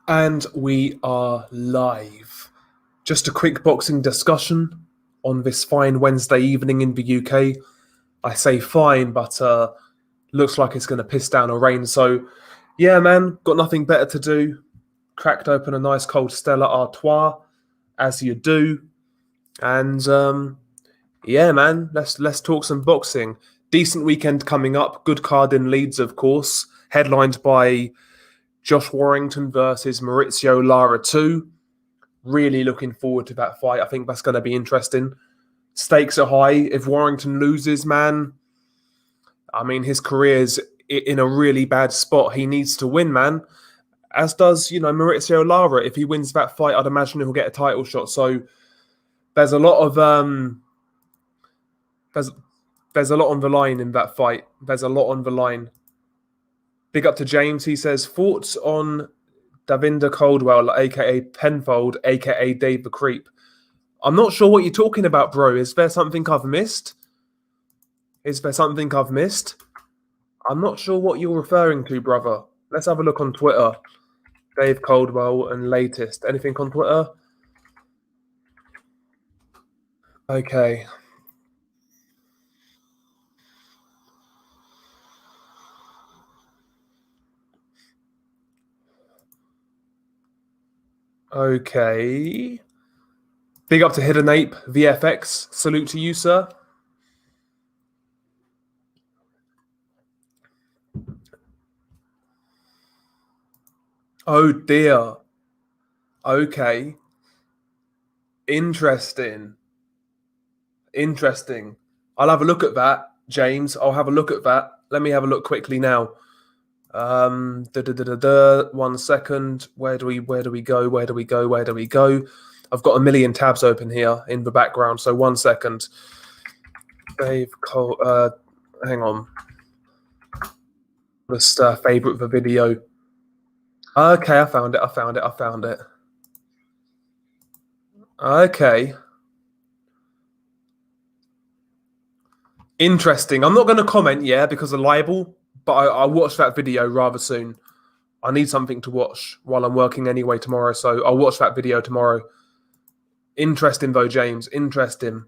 And we are live. Just a quick boxing discussion on this fine Wednesday evening in the UK. I say fine, but looks like it's going to piss down or rain. So, yeah, man, got nothing better to do. Cracked open a nice cold Stella Artois, as you do. And, yeah, man, let's talk some boxing. Decent weekend coming up. Good card in Leeds, of course. Headlined by Josh Warrington versus Maurizio Lara 2. Really looking forward to that fight. I think that's going to be interesting. Stakes are high. If Warrington loses, man, I mean, his career's in a really bad spot. He needs to win, man. As does, Maurizio Lara. If he wins that fight, I'd imagine he'll get a title shot. So there's a lot of there's a lot on the line in that fight. There's a lot on the line. Big up to James. He says, thoughts on Davinder Caldwell, a.k.a. Penfold, a.k.a. Dave the Creep. I'm not sure what you're talking about, bro. Is there something I've missed? I'm not sure what you're referring to, brother. Let's have a look on Twitter. Dave Caldwell and latest. Anything on Twitter? Okay. Okay. Big up to Hidden Ape, VFX. Salute to you, sir. Oh, dear. Okay. Interesting. I'll have a look at that, James. I'll have a look at that. Let me have a look quickly now. 1 second. Where do we go? I've got a million tabs open here in the background, so 1 second. Dave Cole, hang on. Just favorite the video. Okay, I found it. Okay. Interesting. I'm not going to comment, because of libel, but I'll watch that video rather soon. I need something to watch while I'm working anyway tomorrow, so I'll watch that video tomorrow. Interesting, though, James. Interesting.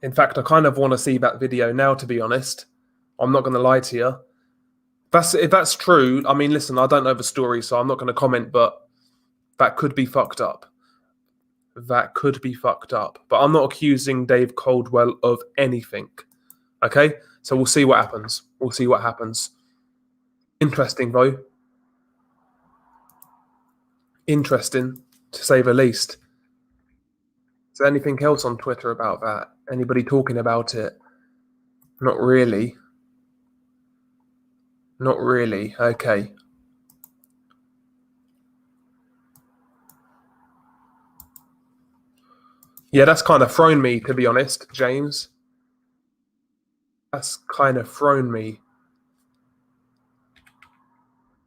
In fact, I kind of want to see that video now, to be honest. I'm not going to lie to you. If that's true, I mean, listen, I don't know the story, so I'm not going to comment, but that could be fucked up. But I'm not accusing Dave Caldwell of anything. Okay? So we'll see what happens. Interesting, though. Interesting, to say the least. Is there anything else on Twitter about that? Anybody talking about it? Not really. Okay. Yeah, that's kind of thrown me, to be honest, James. That's kind of thrown me.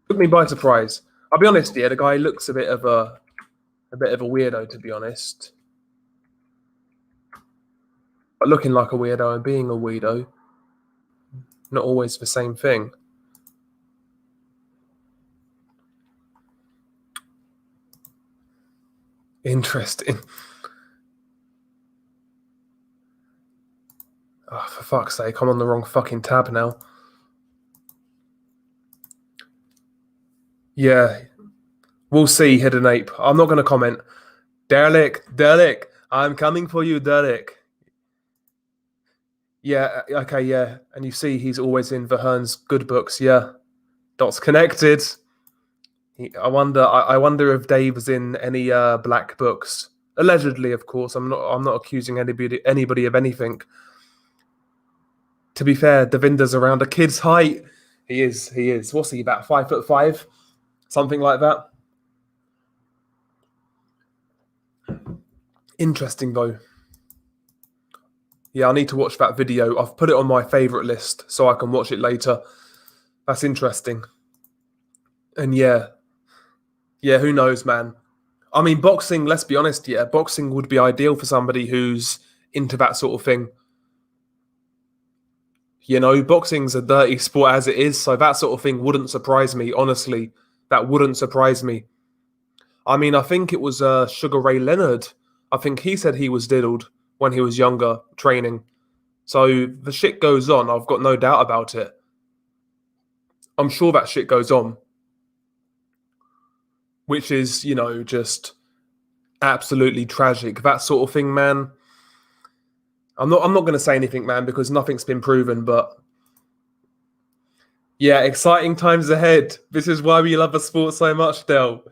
Took me by surprise. I'll be honest, the guy looks a bit of a weirdo, to be honest. But looking like a weirdo and being a weirdo, not always the same thing. Interesting. Oh, for fuck's sake, I'm on the wrong fucking tab now. Yeah. We'll see, Hidden Ape. I'm not going to comment. Derek, I'm coming for you, Derek. Yeah, okay, yeah. And you see he's always in Verheern's good books, yeah. Dots connected. I wonder if Dave's in any black books. Allegedly, of course. I'm not accusing anybody of anything. To be fair, Davinder's around a kid's height. He is. What's he, about 5'5"? Something like that. Interesting, though. Yeah, I need to watch that video. I've put it on my favourite list so I can watch it later. That's interesting. And yeah, who knows, man. I mean, boxing, let's be honest, boxing would be ideal for somebody who's into that sort of thing. Boxing's a dirty sport as it is, so that sort of thing wouldn't surprise me, honestly. That wouldn't surprise me. I mean, I think it was Sugar Ray Leonard. I think he said he was diddled when he was younger, training. So the shit goes on. I've got no doubt about it. I'm sure that shit goes on. Which is, just absolutely tragic. That sort of thing, man. I'm not going to say anything, man, because nothing's been proven, but yeah, exciting times ahead. This is why we love the sport so much, Del.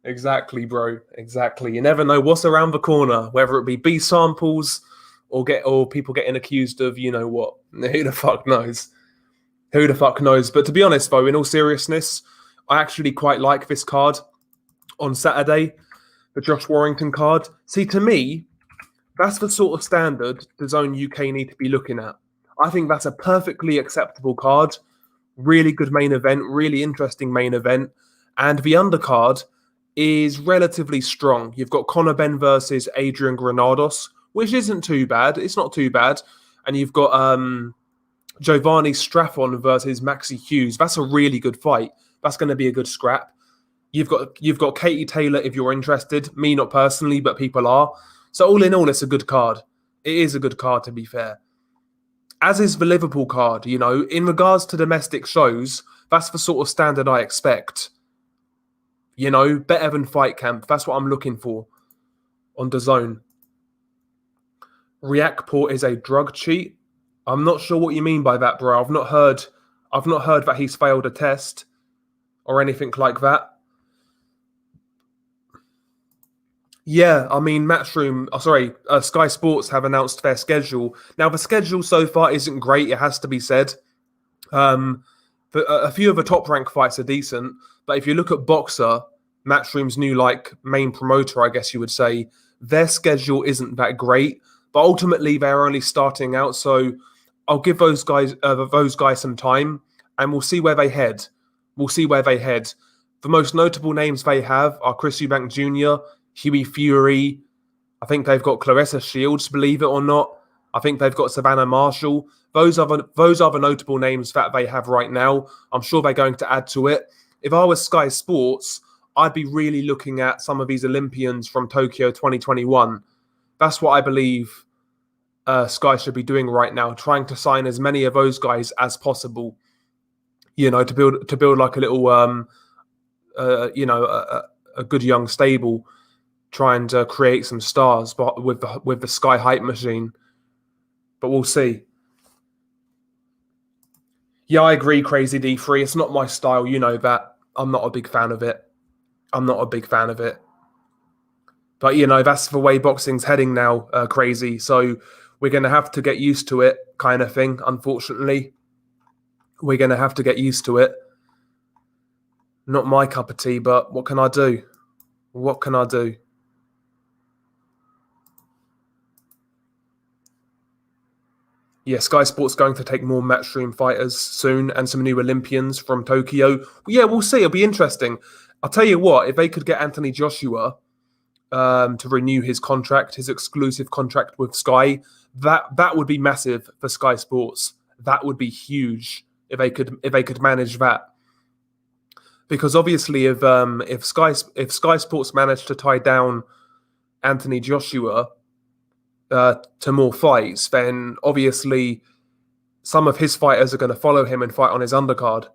Exactly, bro. Exactly. You never know what's around the corner, whether it be B samples or people getting accused of you know what. Who the fuck knows? Who the fuck knows? But to be honest, though, in all seriousness, I actually quite like this card on Saturday, the Josh Warrington card. See, to me, that's the sort of standard the DAZN UK need to be looking at. I think that's a perfectly acceptable card. Really good main event, really interesting main event. And the undercard is relatively strong. You've got Conor Benn versus Adrian Granados, which isn't too bad. It's not too bad. And you've got Giovanni Straffon versus Maxi Hughes. That's a really good fight. That's going to be a good scrap. You've got Katie Taylor if you're interested. Me, not personally, but people are. So all in all, it's a good card. It is a good card, to be fair. As is the Liverpool card, in regards to domestic shows, that's the sort of standard I expect. Better than Fight Camp. That's what I'm looking for on DAZN. Riakporhe is a drug cheat. I'm not sure what you mean by that, bro. I've not heard that he's failed a test or anything like that. Yeah, I mean, Sky Sports have announced their schedule. Now, the schedule so far isn't great, it has to be said. A few of the top-ranked fights are decent, but if you look at Boxer, Matchroom's new, main promoter, I guess you would say, their schedule isn't that great, but ultimately they're only starting out, so I'll give those guys some time, and we'll see where they head. The most notable names they have are Chris Eubank Jr., Hughie Fury. I think they've got Clarissa Shields, believe it or not. I think they've got Savannah Marshall. Those are the notable names that they have right now. I'm sure they're going to add to it. If I was Sky Sports, I'd be really looking at some of these Olympians from Tokyo 2021. That's what I believe Sky should be doing right now, trying to sign as many of those guys as possible. To build like a little, a good young stable, trying to create some stars, but with the Sky hype machine. But we'll see. Yeah, I agree, Crazy D3. It's not my style, you know that. I'm not a big fan of it. But, that's the way boxing's heading now, Crazy. So we're going to have to get used to it, kind of thing, unfortunately. We're going to have to get used to it. Not my cup of tea, but what can I do? Yeah, Sky Sports going to take more Matchroom fighters soon and some new Olympians from Tokyo. Yeah, we'll see. It'll be interesting. I'll tell you what, if they could get Anthony Joshua to renew his exclusive contract with Sky, that would be massive for Sky Sports. That would be huge if they could manage that. Because obviously, if Sky Sports managed to tie down Anthony Joshua to more fights, then obviously some of his fighters are going to follow him and fight on his undercard.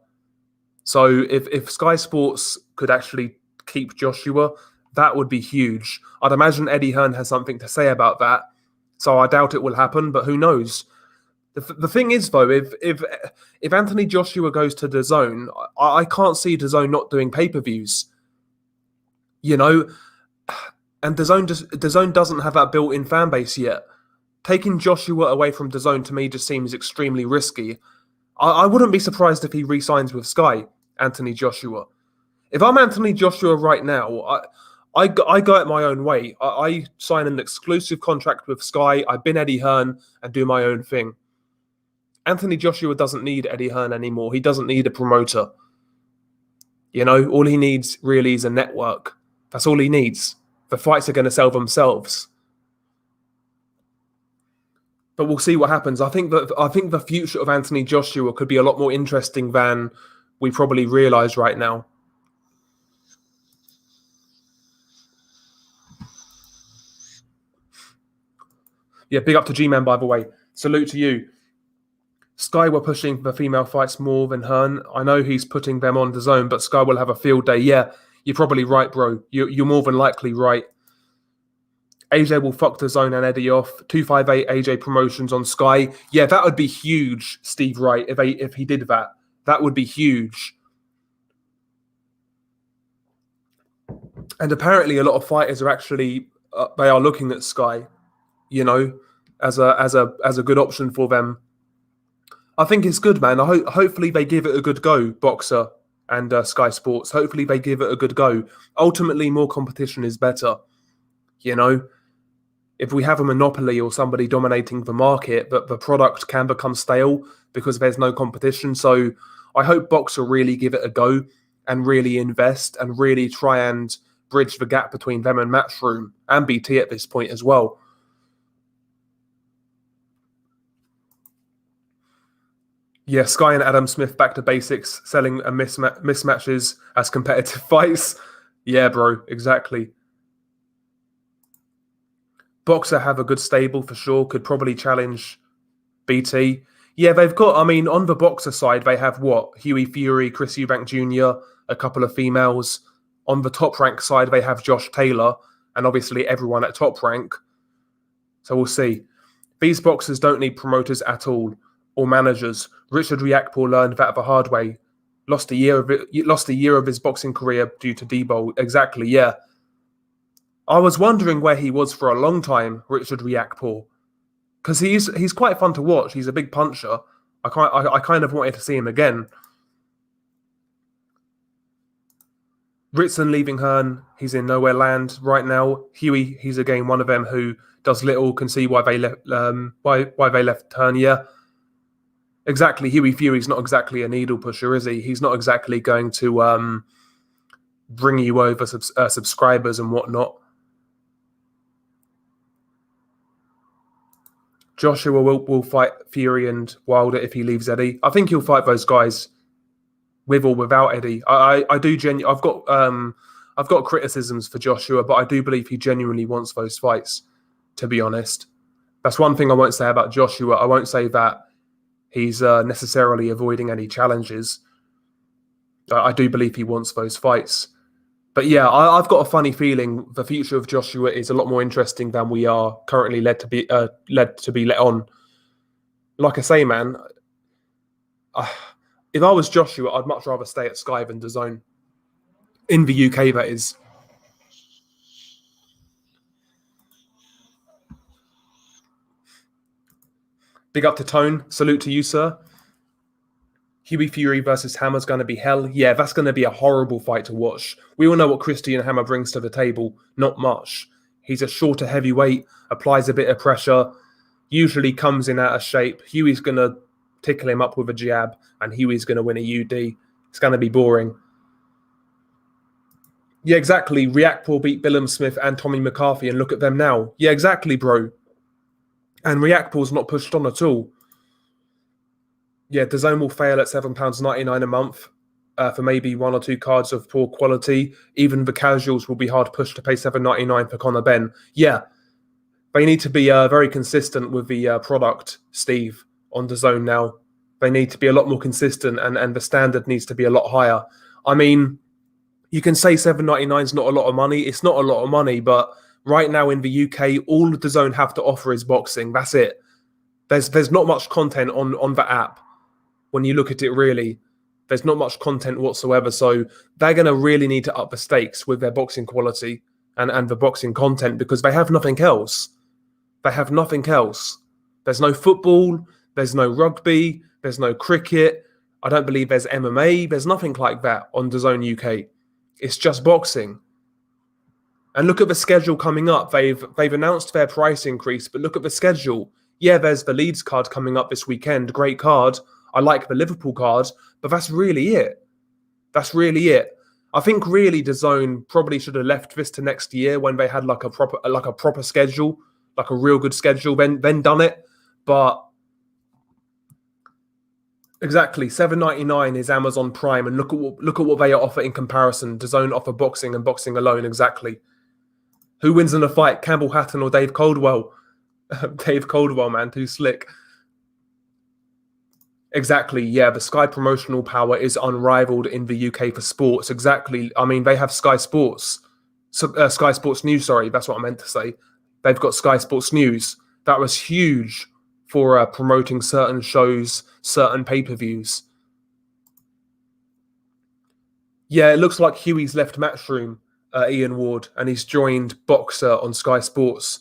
So if Sky Sports could actually keep Joshua, that would be huge. I'd imagine Eddie Hearn has something to say about that. So I doubt it will happen, but who knows? The thing is, though, if Anthony Joshua goes to DAZN, I can't see DAZN not doing pay-per-views. And DAZN doesn't have that built-in fan base yet. Taking Joshua away from DAZN to me just seems extremely risky. I wouldn't be surprised if he re-signs with Sky, Anthony Joshua. If I'm Anthony Joshua right now, I go at my own way. I sign an exclusive contract with Sky. I've been Eddie Hearn and do my own thing. Anthony Joshua doesn't need Eddie Hearn anymore. He doesn't need a promoter. All he needs really is a network. That's all he needs. The fights are going to sell themselves. But we'll see what happens. I think the future of Anthony Joshua could be a lot more interesting than we probably realise right now. Yeah, big up to G-Man, by the way. Salute to you. Sky were pushing for female fights more than Hearn. I know he's putting them on DAZN, but Sky will have a field day. Yeah, you're probably right, bro. You're more than likely right. AJ will fuck DAZN and Eddie off. 258 AJ promotions on Sky. Yeah, that would be huge, Steve Wright, if he did that. That would be huge. And apparently a lot of fighters are actually, they are looking at Sky, you know, as a good option for them. I think it's good, man. Hopefully they give it a good go, Boxer and Sky Sports. Hopefully they give it a good go. Ultimately, more competition is better. You know, if we have a monopoly or somebody dominating the market, but the product can become stale because there's no competition. So I hope Boxer really give it a go and really invest and really try and bridge the gap between them and Matchroom and BT at this point as well. Yeah, Sky and Adam Smith back to basics, selling mismatches as competitive fights. Yeah, bro, exactly. Boxer have a good stable for sure, could probably challenge BT. Yeah, they've got, I mean, on the Boxer side, they have what? Huey Fury, Chris Eubank Jr., a couple of females. On the Top Rank side, they have Josh Taylor, and obviously everyone at Top Rank. So we'll see. These boxers don't need promoters at all, or managers. Richard Riakporhe learned that the hard way. Lost a year of his boxing career due to Bivol. Exactly, yeah. I was wondering where he was for a long time, Richard Riakporhe, because he's quite fun to watch. He's a big puncher. I kind of wanted to see him again. Ritson leaving Hearn. He's in nowhere land right now. Huey, he's again one of them who does little. Can see why they left. Why they left Hearn. Yeah. Exactly, Huey Fury's not exactly a needle pusher, is he? He's not exactly going to bring you over subscribers and whatnot. Joshua will fight Fury and Wilder if he leaves Eddie. I think he'll fight those guys with or without Eddie. I do I've got criticisms for Joshua, but I do believe he genuinely wants those fights. To be honest, that's one thing I won't say about Joshua. I won't say that he's necessarily avoiding any challenges. I do believe he wants those fights. But yeah, I've got a funny feeling the future of Joshua is a lot more interesting than we are currently led to be let on. Like I say, man, if I was Joshua, I'd much rather stay at Sky than DAZN. In the UK, that is. Big up to Tone. Salute to you, sir. Huey Fury versus Hammer's going to be hell. Yeah, that's going to be a horrible fight to watch. We all know what Christian Hammer brings to the table. Not much. He's a shorter heavyweight, applies a bit of pressure, usually comes in out of shape. Huey's going to tickle him up with a jab, and Huey's going to win a UD. It's going to be boring. Yeah, exactly. Riakporhe beat Billum Smith and Tommy McCarthy, and look at them now. Yeah, exactly, bro. And Riakporhe's not pushed on at all. Yeah, DAZN will fail at £7.99 a month for maybe one or two cards of poor quality. Even the casuals will be hard pushed to pay $7.99 for Conor Benn. Yeah, they need to be very consistent with the product, Steve, on DAZN now. They need to be a lot more consistent, and the standard needs to be a lot higher. I mean, you can say $7.99 is not a lot of money. It's not a lot of money, but right now in the UK, all DAZN have to offer is boxing. That's it. There's not much content on the app. When you look at it, really, there's not much content whatsoever. So they're going to really need to up the stakes with their boxing quality and the boxing content, because they have nothing else. They have nothing else. There's no football. There's no rugby. There's no cricket. I don't believe there's MMA. There's nothing like that on DAZN UK. It's just boxing. And look at the schedule coming up. They've announced their price increase, but look at the schedule. Yeah, there's the Leeds card coming up this weekend. Great card. I like the Liverpool card, but that's really it. That's really it. I think really DAZN probably should have left this to next year when they had like a proper schedule, like a real good schedule, then done it. But exactly, $7.99 is Amazon Prime, and look at what they offer in comparison. DAZN offer boxing and boxing alone. Exactly. Who wins in a fight, Campbell Hatton or Dave Coldwell? Dave Coldwell, man, too slick. Exactly, yeah. The Sky promotional power is unrivaled in the UK for sports. Exactly. I mean, they have Sky Sports, Sky Sports News. Sorry, that's what I meant to say. They've got Sky Sports News. That was huge for promoting certain shows, certain pay-per-views. Yeah, it looks like Huey's left Matchroom, Ian Ward, and he's joined Boxer on Sky Sports.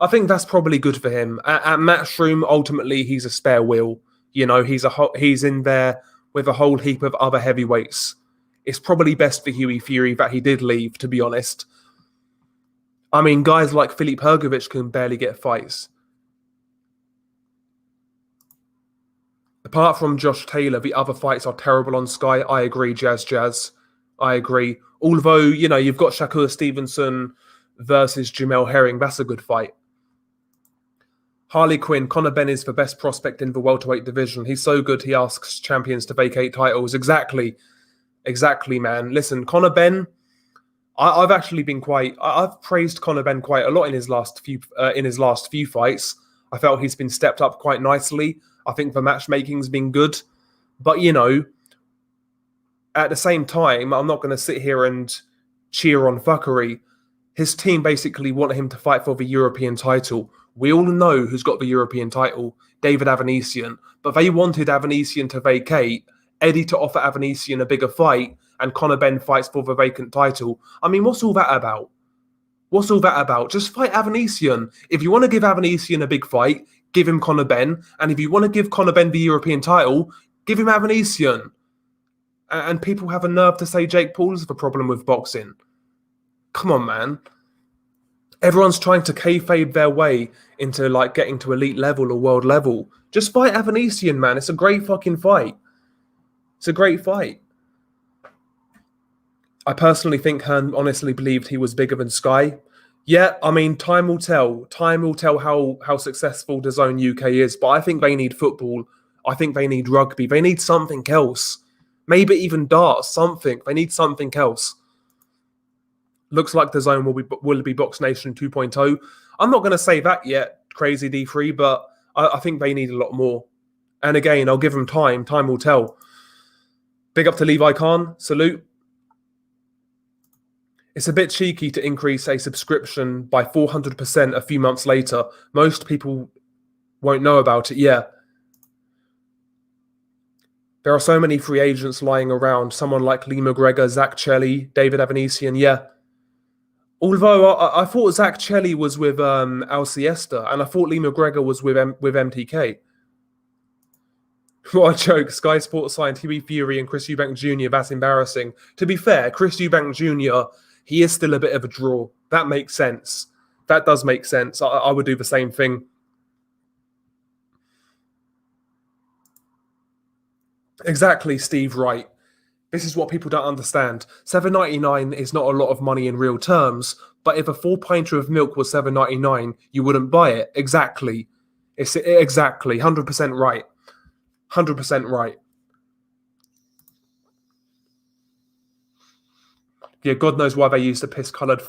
I think that's probably good for him. At Matchroom, ultimately, he's a spare wheel. You know, he's in there with a whole heap of other heavyweights. It's probably best for Huey Fury that he did leave, to be honest. I mean, guys like Filip Hrgovic can barely get fights. Apart from Josh Taylor, the other fights are terrible on Sky. I agree, Jazz. I agree. Although, you know, you've got Shakur Stevenson versus Jamel Herring. That's a good fight. Harley Quinn, Conor Benn is the best prospect in the welterweight division. He's so good, he asks champions to vacate titles. Exactly, man. Listen, Conor Benn, I've actually been I've praised Conor Benn quite a lot in his last few fights. I felt he's been stepped up quite nicely. I think the matchmaking's been good. But, you know, at the same time, I'm not going to sit here and cheer on fuckery. His team basically wanted him to fight for the European title. We all know who's got the European title, David Avanesian. But they wanted Avanesian to vacate, Eddie to offer Avanesian a bigger fight, and Conor Benn fights for the vacant title. I mean, what's all that about? What's all that about? Just fight Avanesian. If you want to give Avanesian a big fight, give him Conor Benn. And if you want to give Conor Benn the European title, give him Avanesian. And people have a nerve to say Jake Paul's the problem with boxing. Come on, man. Everyone's trying to kayfabe their way into like getting to elite level or world level. Just fight Avanesian, man. It's a great fucking fight. It's a great fight. I personally think Hearn honestly believed he was bigger than Sky. Yeah, I mean, time will tell. Time will tell how successful DAZN UK is. But I think they need football. I think they need rugby. They need something else. Maybe even darts, something. They need something else. Looks like DAZN will be Box Nation 2.0. I'm not going to say that yet, Crazy D3, but I think they need a lot more. And again, I'll give them time. Time will tell. Big up to Levi Khan. Salute. It's a bit cheeky to increase a subscription by 400% a few months later. Most people won't know about it. Yeah. There are so many free agents lying around. Someone like Lee McGregor, Zach Chelly, David Avanesian. Yeah. Although I thought Zach Chelly was with Al Siesta, and I thought Lee McGregor was with MTK. What a joke. Sky Sports signed Huey Fury and Chris Eubank Jr. That's embarrassing. To be fair, Chris Eubank Jr., he is still a bit of a draw. That makes sense. That does make sense. I would do the same thing. Exactly, Steve Wright. This is what people don't understand. $7.99 is not a lot of money in real terms, but if a 4-pinter of milk was $7.99, you wouldn't buy it. Exactly. It's exactly 100% right. 100% right. Yeah, God knows why they used a piss-coloured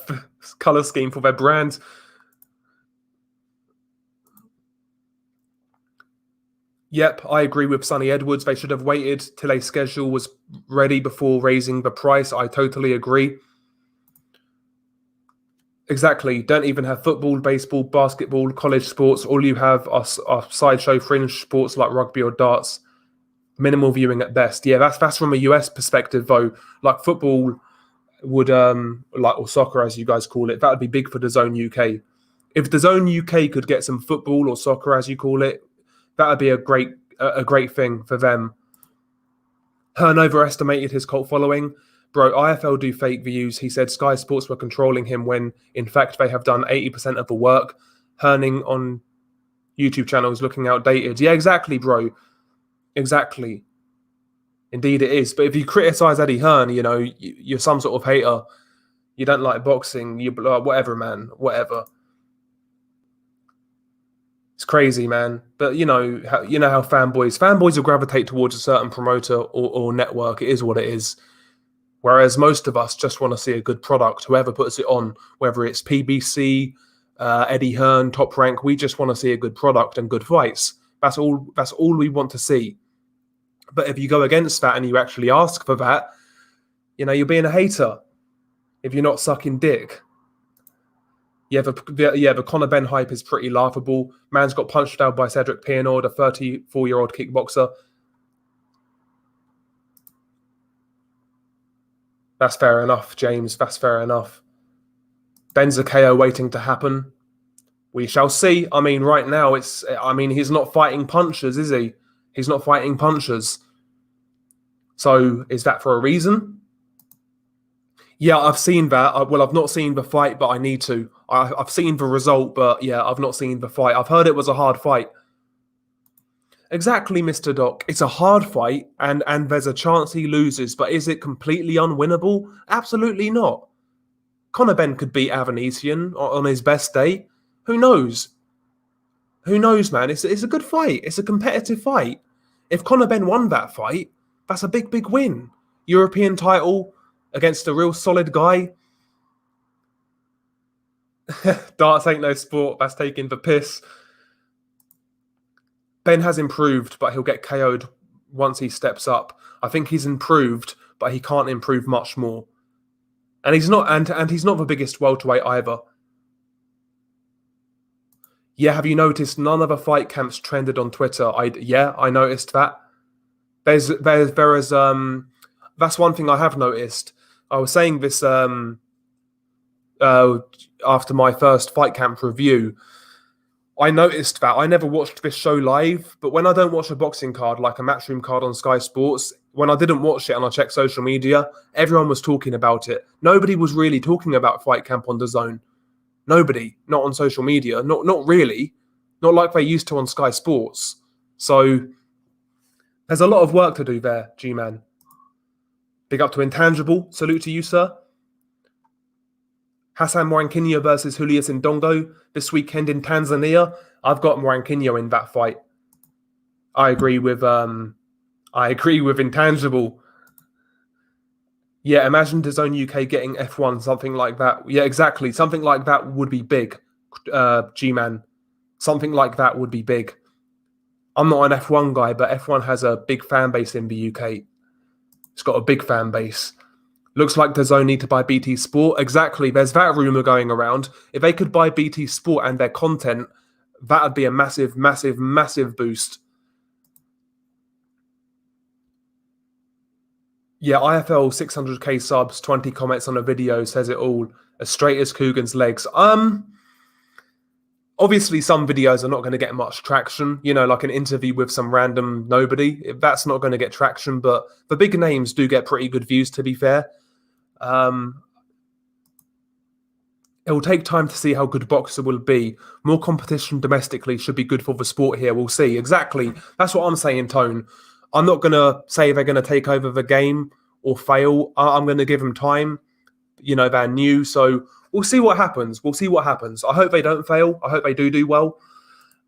colour scheme for their brand. Yep, I agree with Sonny Edwards. They should have waited till a schedule was ready before raising the price. I totally agree. Exactly. Don't even have football, baseball, basketball, college sports. All you have are sideshow fringe sports like rugby or darts. Minimal viewing at best. Yeah, that's from a US perspective, though. Like football would, or soccer, as you guys call it, that would be big for DAZN UK. If DAZN UK could get some football or soccer, as you call it, that would be a great thing for them. Hearn overestimated his cult following. Bro, IFL do fake views. He said Sky Sports were controlling him when, in fact, they have done 80% of the work. Hearning on YouTube channels looking outdated. Yeah, exactly, bro. Exactly. Indeed it is. But if you criticize Eddie Hearn, you know, you're some sort of hater. You don't like boxing. You whatever, man. Whatever. It's crazy, man. But you know how fanboys will gravitate towards a certain promoter or network. It is what it is. Whereas most of us just want to see a good product, whoever puts it on, whether it's PBC, Eddie Hearn, Top Rank. We just want to see a good product and good fights. That's all we want to see. But if you go against that and you actually ask for that, you're being a hater. If you're not sucking dick. The Conor Benn hype is pretty laughable. Man's got punched out by Cedric Pionnaud, a 34-year-old kickboxer. That's fair enough, James. That's fair enough. Ben's a KO waiting to happen. We shall see. I mean, right now, he's not fighting punchers, is he? He's not fighting punchers. So, is that for a reason? Yeah, I've seen that. Well, I've not seen the fight, but I need to. I've seen the result, but yeah, I've not seen the fight. I've heard it was a hard fight. Exactly, Mr. Doc. It's a hard fight, and there's a chance he loses, but is it completely unwinnable? Absolutely not. Conor Benn could beat Avanesian on his best day. Who knows? Who knows, man? It's a good fight. It's a competitive fight. If Conor Benn won that fight, that's a big, big win. European title against a real solid guy. Darts ain't no sport. That's taking the piss. Ben has improved, but he'll get KO'd once he steps up. I think he's improved, but he can't improve much more. And he's not, and he's not the biggest welterweight either. Yeah, have you noticed none of the fight camps trended on Twitter? I noticed that. There is that's one thing I have noticed. I was saying this after my first fight camp review. I noticed that I never watched this show live, but when I don't watch a boxing card, like a Matchroom card on Sky Sports, when I didn't watch it and I checked social media, everyone was talking about it. Nobody was really talking about fight camp on DAZN. Nobody, not on social media, not really, not like they used to on Sky Sports. So there's a lot of work to do there, G-Man. Big up to Intangible. Salute to you, sir. Hassan Mwakinyo versus Julius Ndongo this weekend in Tanzania. I've got Mwakinyo in that fight. I agree with Intangible. Yeah, imagine DAZN UK getting F1, something like that. Yeah, exactly. Something like that would be big, G-Man. Something like that would be big. I'm not an F1 guy, but F1 has a big fan base in the UK. It's got a big fan base. Looks like DAZN need to buy BT Sport. Exactly. There's that rumour going around. If they could buy BT Sport and their content, that would be a massive, massive, massive boost. Yeah, IFL 600k subs, 20 comments on a video says it all. As straight as Coogan's legs. Obviously, some videos are not going to get much traction. Like an interview with some random nobody. That's not going to get traction. But the big names do get pretty good views, to be fair. It will take time to see how good Boxer will be. More competition domestically should be good for the sport here. We'll see. Exactly. That's what I'm saying, Tone. I'm not going to say they're going to take over the game or fail. I'm going to give them time. They're new, so we'll see what happens. We'll see what happens. I hope they don't fail. I hope they do well.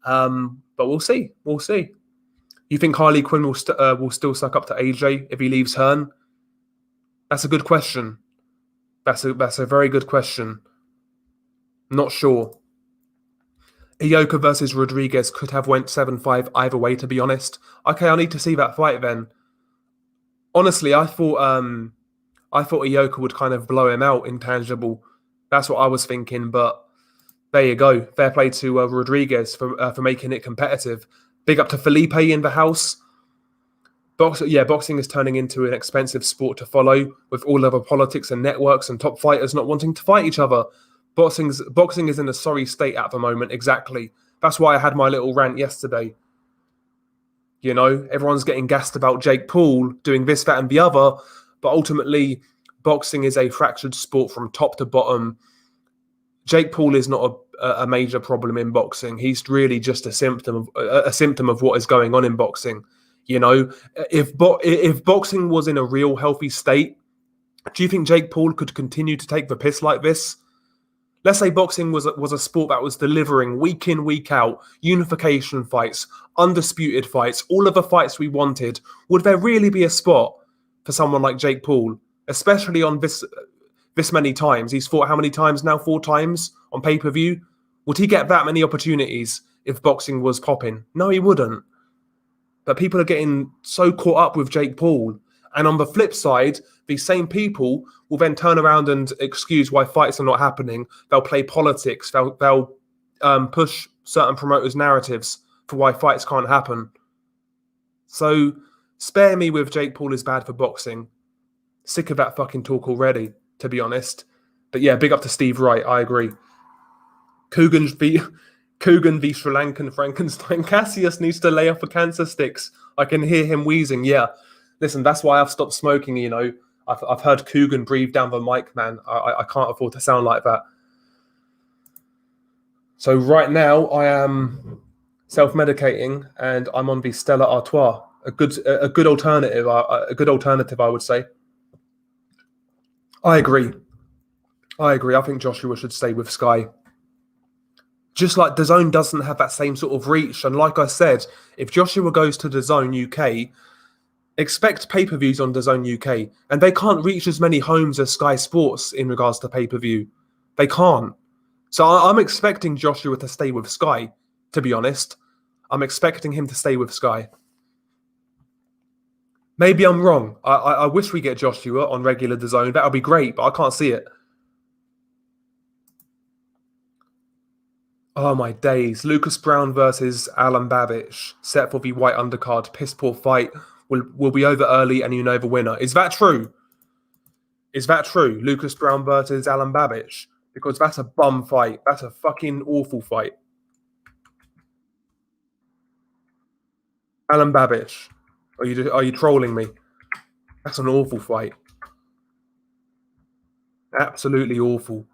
But we'll see. We'll see. You think Harley Quinn will still suck up to AJ if he leaves Hearn? That's a good question. That's a very good question. Not sure. Ioka versus Rodriguez could have went 7-5 either way, to be honest. Okay, I need to see that fight then. Honestly, I thought Ioka would kind of blow him out, Intangible. That's what I was thinking, but there you go. Fair play to Rodriguez for making it competitive. Big up to Felipe in the house. Boxing is turning into an expensive sport to follow, with all of the politics and networks and top fighters not wanting to fight each other. Boxing is in a sorry state at the moment, exactly. That's why I had my little rant yesterday. Everyone's getting gassed about Jake Paul doing this, that, and the other, but ultimately, boxing is a fractured sport from top to bottom. Jake Paul is not a major problem in boxing. He's really just a symptom of what is going on in boxing. If boxing was in a real healthy state, do you think Jake Paul could continue to take the piss like this? Let's say boxing was a sport that was delivering week in, week out, unification fights, undisputed fights, all of the fights we wanted. Would there really be a spot for someone like Jake Paul, especially on this many times? He's fought how many times now? 4 times on pay-per-view. Would he get that many opportunities if boxing was popping? No, he wouldn't. But people are getting so caught up with Jake Paul. And on the flip side, these same people will then turn around and excuse why fights are not happening. They'll play politics. They'll push certain promoters' narratives for why fights can't happen. So spare me with Jake Paul is bad for boxing. Sick of that fucking talk already, to be honest. But yeah, big up to Steve Wright. I agree. Coogan v Sri Lankan Frankenstein. Cassius needs to lay off the cancer sticks. I can hear him wheezing. Yeah. Listen, that's why I've stopped smoking, you know. I've heard Coogan breathe down the mic, man. I can't afford to sound like that. So right now I am self-medicating and I'm on the Stella Artois. A good alternative, I would say. I agree. I think Joshua should stay with Sky. Just like DAZN doesn't have that same sort of reach. And like I said, if Joshua goes to DAZN UK, expect pay-per-views on DAZN UK. And they can't reach as many homes as Sky Sports in regards to pay-per-view. They can't. So I'm expecting Joshua to stay with Sky, to be honest. I'm expecting him to stay with Sky. Maybe I'm wrong. I wish we get Joshua on regular DAZN. That would be great, but I can't see it. Oh my days. Lucas Brown versus Alan Babic. Set for the white undercard. Piss poor fight. Will be over early and you know the winner. Is that true? Is that true? Lucas Brown versus Alan Babic? Because that's a bum fight. That's a fucking awful fight. Alan Babic. Are you trolling me? That's an awful fight. Absolutely awful.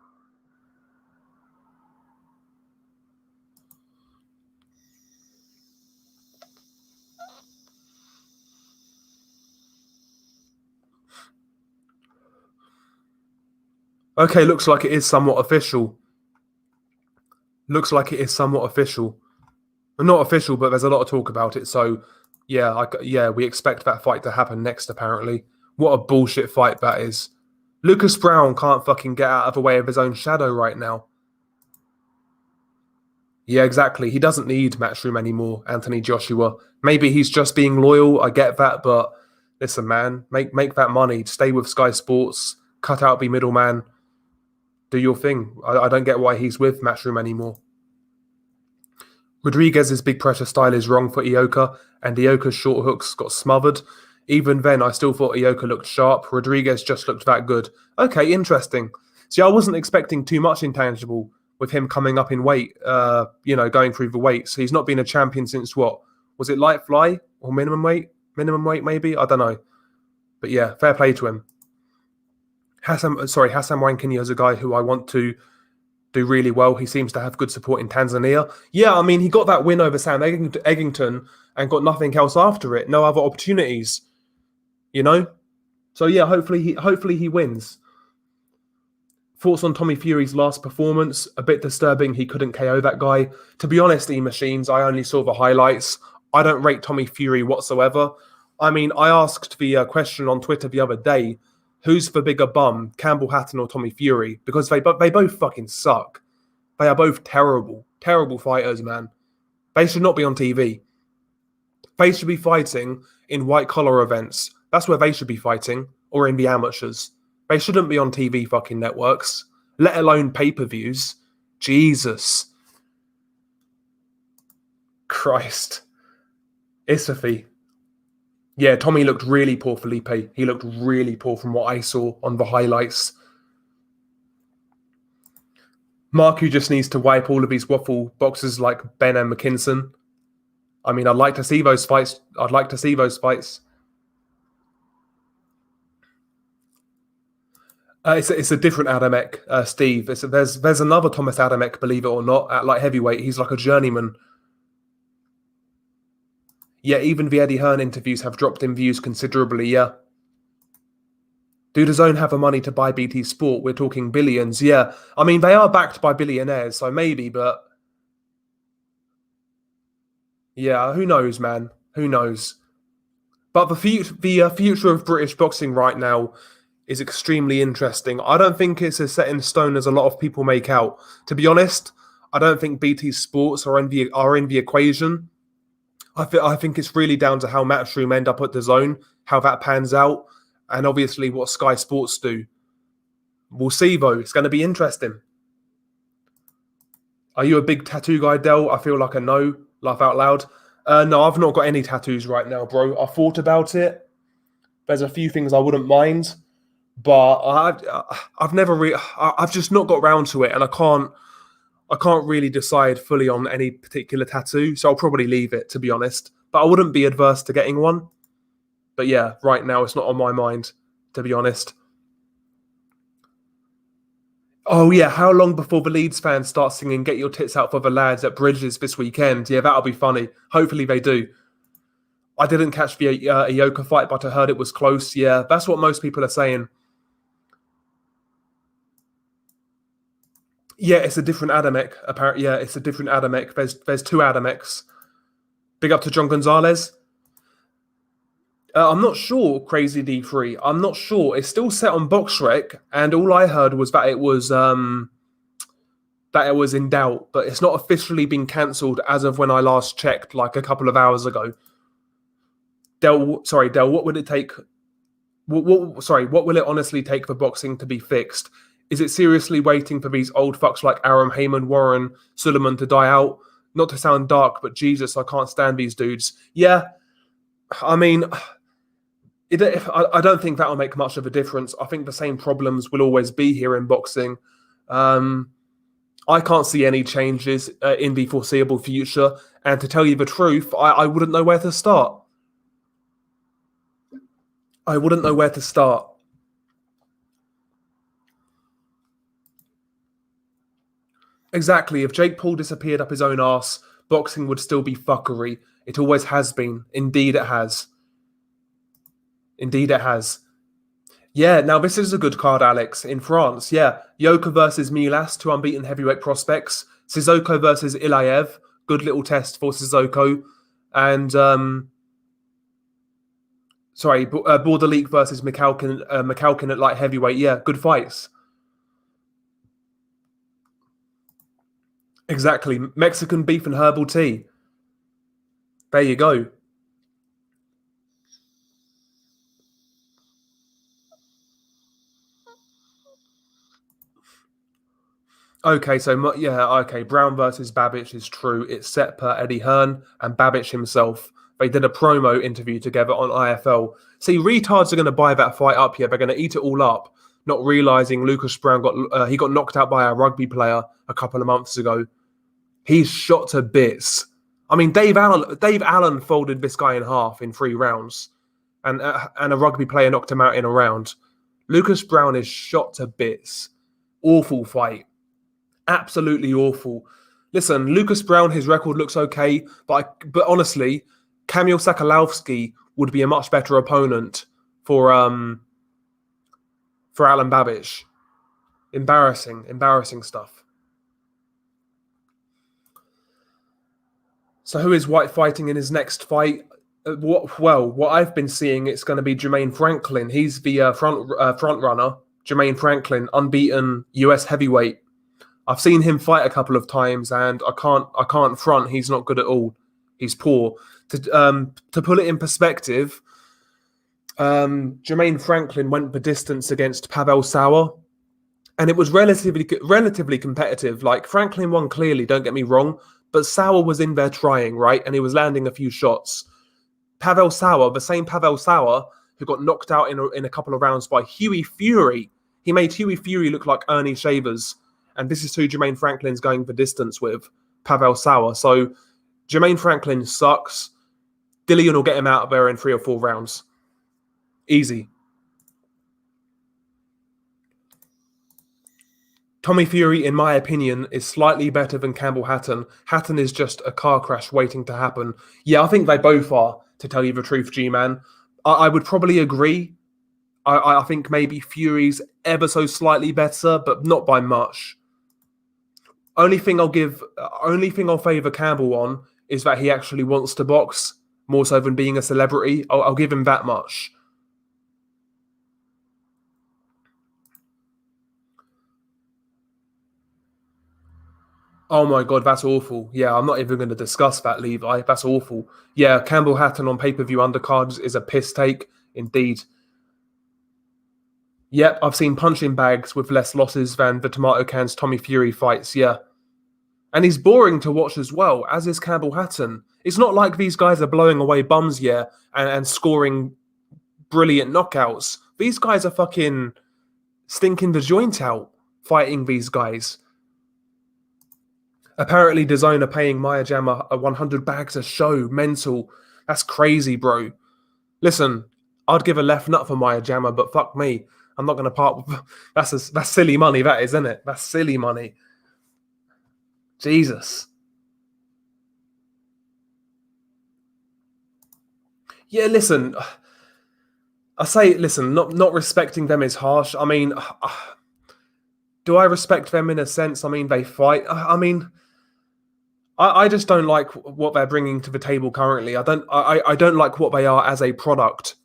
Okay, looks like it is somewhat official. Looks like it is somewhat official. Not official, but there's a lot of talk about it. So, yeah, we expect that fight to happen next, apparently. What a bullshit fight that is. Lucas Brown can't fucking get out of the way of his own shadow right now. Yeah, exactly. He doesn't need Matchroom anymore, Anthony Joshua. Maybe he's just being loyal. I get that, but listen, man, make that money. Stay with Sky Sports. Cut out the middleman. Do your thing. I don't get why he's with Matchroom anymore. Rodriguez's big pressure style is wrong for Ioka, and Ioka's short hooks got smothered. Even then, I still thought Ioka looked sharp. Rodriguez just looked that good. Okay, interesting. See, I wasn't expecting too much intangible with him coming up in weight, going through the weights. He's not been a champion since what? Was it light fly or minimum weight? Minimum weight, maybe? I don't know. But yeah, fair play to him. Hassan Wankini is a guy who I want to do really well. He seems to have good support in Tanzania. Yeah, I mean, he got that win over Sam Eggington and got nothing else after it. No other opportunities, you know? So yeah, hopefully he wins. Thoughts on Tommy Fury's last performance? A bit disturbing he couldn't KO that guy. To be honest, E-Machines, I only saw the highlights. I don't rate Tommy Fury whatsoever. I mean, I asked the question on Twitter the other day, who's the bigger bum, Campbell Hatton or Tommy Fury? Because they both fucking suck. They are both terrible, terrible fighters, man. They should not be on TV. They should be fighting in white-collar events. That's where they should be fighting, or in the amateurs. They shouldn't be on TV fucking networks, let alone pay-per-views. Jesus. Christ. Isafi. Yeah, Tommy looked really poor, Felipe. He looked really poor from what I saw on the highlights. Marku just needs to wipe all of his waffle boxes like Ben and McKinson. I mean, I'd like to see those fights. It's a different Adamek, Steve. There's another Thomas Adamek, believe it or not, at light heavyweight. He's like a journeyman. Yeah, even the Eddie Hearn interviews have dropped in views considerably, yeah. Do DAZN have the money to buy BT Sport? We're talking billions, yeah. I mean, they are backed by billionaires, so maybe, but... yeah, who knows, man? Who knows? But the future of British boxing right now is extremely interesting. I don't think it's as set in stone as a lot of people make out. To be honest, I don't think BT Sports are in the equation. I think it's really down to how Matchroom end up at DAZN, how that pans out, and obviously what Sky Sports do. We'll see though. It's going to be interesting. Are you a big tattoo guy, Del? I feel like a no. Laugh out loud. No, I've not got any tattoos right now, bro. I thought about it. There's a few things I wouldn't mind, but I've just not got round to it, and I can't really decide fully on any particular tattoo, so I'll probably leave it, to be honest. But I wouldn't be adverse to getting one. But yeah, right now it's not on my mind, to be honest. Oh yeah, how long before the Leeds fans start singing "Get Your Tits Out for the Lads" at Bridges this weekend? Yeah, that'll be funny. Hopefully they do. I didn't catch the Ioka fight, but I heard it was close. Yeah, that's what most people are saying. Yeah, it's a different Adamek. Apparently, yeah, it's a different Adamek. There's two Adameks. Big up to John Gonzalez. I'm not sure, Crazy D3. I'm not sure. It's still set on BoxRec, and all I heard was that it was in doubt, but it's not officially been cancelled as of when I last checked, like a couple of hours ago. Del, what would it take? What will it honestly take for boxing to be fixed? Is it seriously waiting for these old fucks like Aram, Heyman, Warren, Suleiman to die out? Not to sound dark, but Jesus, I can't stand these dudes. Yeah, I mean, I don't think that'll make much of a difference. I think the same problems will always be here in boxing. I can't see any changes in the foreseeable future. And to tell you the truth, I wouldn't know where to start. I wouldn't know where to start. Exactly. If Jake Paul disappeared up his own arse, boxing would still be fuckery. It always has been. Indeed it has. Indeed it has. Yeah, now this is a good card, Alex. In France, yeah. Yoka versus Milas, two unbeaten heavyweight prospects. Sissoko versus Ilayev. Good little test for Sissoko. And, Borderleek versus Mikhalkin at light heavyweight. Yeah, good fights. Exactly. Mexican beef and herbal tea. There you go. Okay, Brown versus Babbage is true. It's set per Eddie Hearn and Babbage himself. They did a promo interview together on IFL. See, retards are going to buy that fight up here. They're going to eat it all up, not realizing Lucas Brown got knocked out by a rugby player a couple of months ago. He's shot to bits. I mean, Dave Allen folded this guy in half in 3 rounds, and a rugby player knocked him out in a round. Lucas Brown is shot to bits. Awful fight. Absolutely awful. Listen, Lucas Brown, his record looks okay, but honestly, Kamil Sakalovsky would be a much better opponent for Alan Babbage. Embarrassing stuff. So who is White fighting in his next fight? What I've been seeing, it's going to be Jermaine Franklin. He's the front runner. Jermaine Franklin, unbeaten US heavyweight. I've seen him fight a couple of times, and I can't front. He's not good at all. He's poor. To put it in perspective, Jermaine Franklin went the distance against Pavel Sauer, and it was relatively competitive. Like, Franklin won clearly, don't get me wrong, but Sauer was in there trying, right, and he was landing a few shots. Pavel Sauer, the same Pavel Sauer who got knocked out in a couple of rounds by Huey Fury. He made Huey Fury look like Ernie Shavers. And this is who Jermaine Franklin's going the distance with, Pavel Sauer. So Jermaine Franklin sucks. Dillian will get him out of there in 3 or 4 rounds. Easy. Tommy Fury, in my opinion, is slightly better than Campbell Hatton. Hatton is just a car crash waiting to happen. Yeah, I think they both are, to tell you the truth, G-Man. I would probably agree. I think maybe Fury's ever so slightly better, but not by much. Only thing I'll favour Campbell on is that he actually wants to box more so than being a celebrity. I'll give him that much. Oh my God, that's awful. Yeah, I'm not even going to discuss that, Levi. That's awful. Yeah, Campbell Hatton on pay-per-view undercards is a piss take, indeed. Yep, I've seen punching bags with less losses than the tomato cans Tommy Fury fights, yeah. And he's boring to watch as well, as is Campbell Hatton. It's not like these guys are blowing away bums, yeah, and scoring brilliant knockouts. These guys are fucking stinking the joint out fighting these guys. Apparently, DAZN are paying Maya Jam a 100 bags a show. Mental. That's crazy, bro. Listen, I'd give a left nut for Maya Jammer, but fuck me. I'm not going to part with... That's silly money, that is, isn't it? That's silly money. Jesus. Yeah, listen. I say, listen, not respecting them is harsh. I mean, do I respect them in a sense? I mean, they fight. I mean... I just don't like what they're bringing to the table currently. I don't like what they are as a product.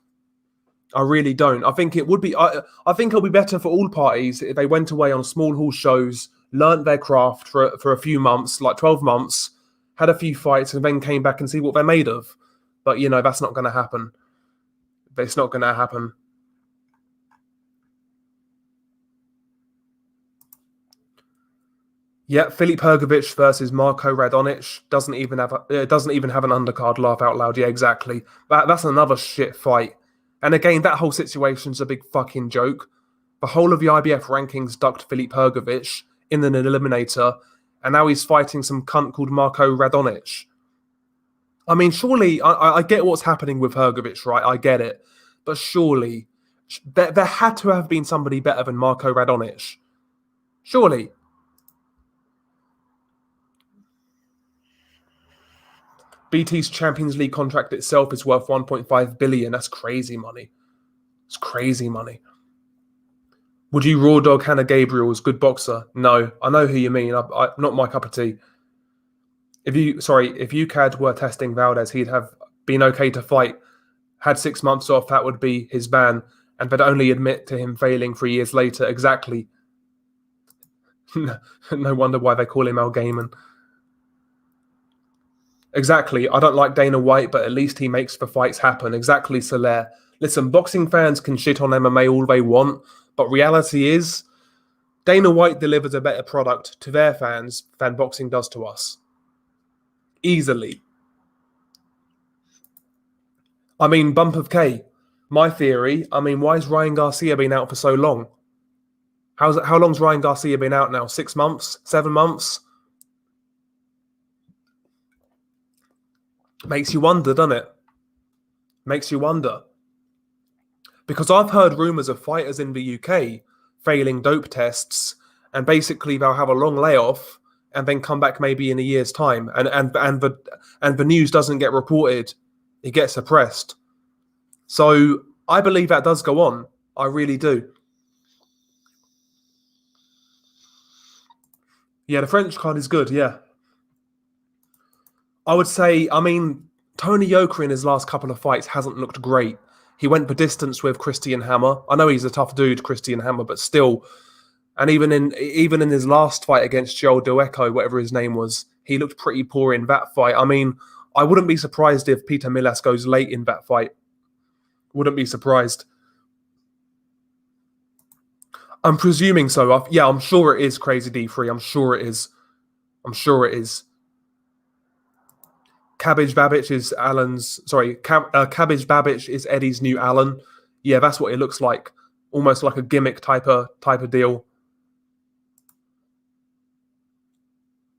I really don't. I think it would be. I think it'll be better for all parties if they went away on small hall shows, learnt their craft for a few months, like 12 months, had a few fights, and then came back and see what they're made of. But that's not going to happen. It's not going to happen. Yeah, Filip Hrgović versus Marko Radonic doesn't even have an undercard. Laugh out loud. Yeah, exactly. That's another shit fight. And again, that whole situation's a big fucking joke. The whole of the IBF rankings ducked Filip Hrgović in an eliminator, and now he's fighting some cunt called Marko Radonic. I mean, surely I get what's happening with Hrgović, right? I get it, but surely there had to have been somebody better than Marko Radonic. Surely. BT's Champions League contract itself is worth 1.5 billion. That's crazy money. It's crazy money. Would you raw dog Hannah Gabriel's good boxer? No, I know who you mean. Not my cup of tea. If UCAD were testing Valdez, he'd have been okay to fight. Had 6 months off, that would be his ban, and they'd only admit to him failing 3 years later. Exactly. No wonder why they call him Al Gaiman. Exactly. I don't like Dana White, but at least he makes the fights happen. Exactly, Soler. Listen, boxing fans can shit on MMA all they want, but reality is, Dana White delivers a better product to their fans than boxing does to us. Easily. I mean, bump of K. My theory, why has Ryan Garcia been out for so long? How long's Ryan Garcia been out now? 6 months? 7 months? Makes you wonder, doesn't it? Makes you wonder. Because I've heard rumours of fighters in the UK failing dope tests, and basically they'll have a long layoff and then come back maybe in a year's time, and the news doesn't get reported, it gets suppressed. So I believe that does go on. I really do. Yeah, the French card is good. Yeah, I would say. Tony Yoka in his last couple of fights hasn't looked great. He went the distance with Christian Hammer. I know he's a tough dude, Christian Hammer, but still. And even in his last fight against Joel Dueco, whatever his name was, he looked pretty poor in that fight. I wouldn't be surprised if Peter Milas goes late in that fight. Wouldn't be surprised. I'm presuming so. I'm sure it is Crazy D3. I'm sure it is. Cabbage Babbage is Alan's. Sorry, Cabbage Babbage is Eddie's new Alan. Yeah, that's what it looks like. Almost like a gimmick type of deal.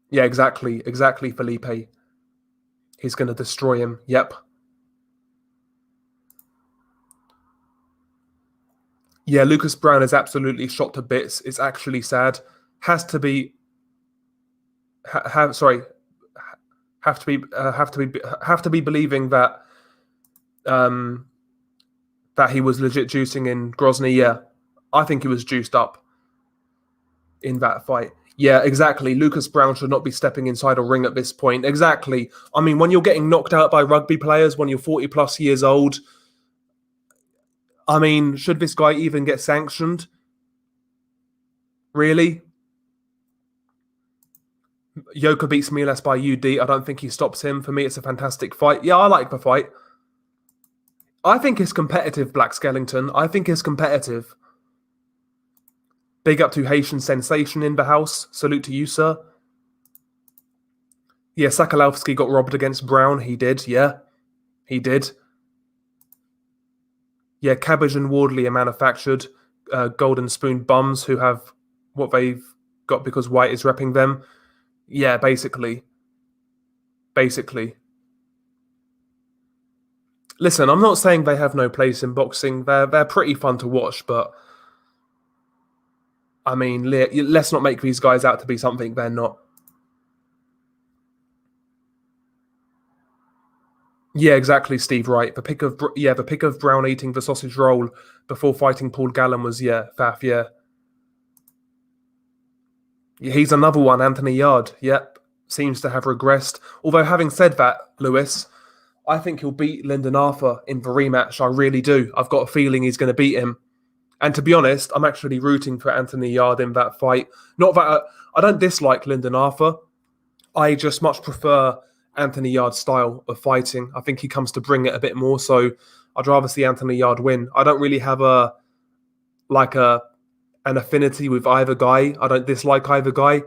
Yeah, exactly, Felipe. He's going to destroy him. Yep. Yeah, Lucas Brown is absolutely shot to bits. It's actually sad. Have to be believing that that he was legit juicing in Grozny. Yeah, I think he was juiced up in that fight. Yeah, exactly. Lucas Brown should not be stepping inside a ring at this point. Exactly. When you're getting knocked out by rugby players when you're 40 plus years old, should this guy even get sanctioned? Really? Yoka beats Miles by UD. I don't think he stops him. For me, it's a fantastic fight. Yeah, I like the fight. I think it's competitive, Black Skellington. I think it's competitive. Big up to Haitian Sensation in the house. Salute to you, sir. Yeah, Sakalovsky got robbed against Brown. He did, yeah. He did. Yeah, Cabbage and Wardley are manufactured golden spoon bums who have what they've got because White is repping them. Yeah, basically. Basically. Listen, I'm not saying they have no place in boxing. They're pretty fun to watch, but I mean, let's not make these guys out to be something they're not. Yeah, exactly, Steve. Right. The pick of Brown eating the sausage roll before fighting Paul Gallen was faff. Yeah, he's another one. Anthony Yard. Yep, seems to have regressed. Although having said that, Lewis, I think he'll beat Lyndon Arthur in the rematch. I really do. I've got a feeling he's going to beat him. And to be honest, I'm actually rooting for Anthony Yard in that fight. Not that I don't dislike Lyndon Arthur. I just much prefer Anthony Yard's style of fighting. I think he comes to bring it a bit more. So I'd rather see Anthony Yard win. I don't really have an affinity with either guy. I don't dislike either guy.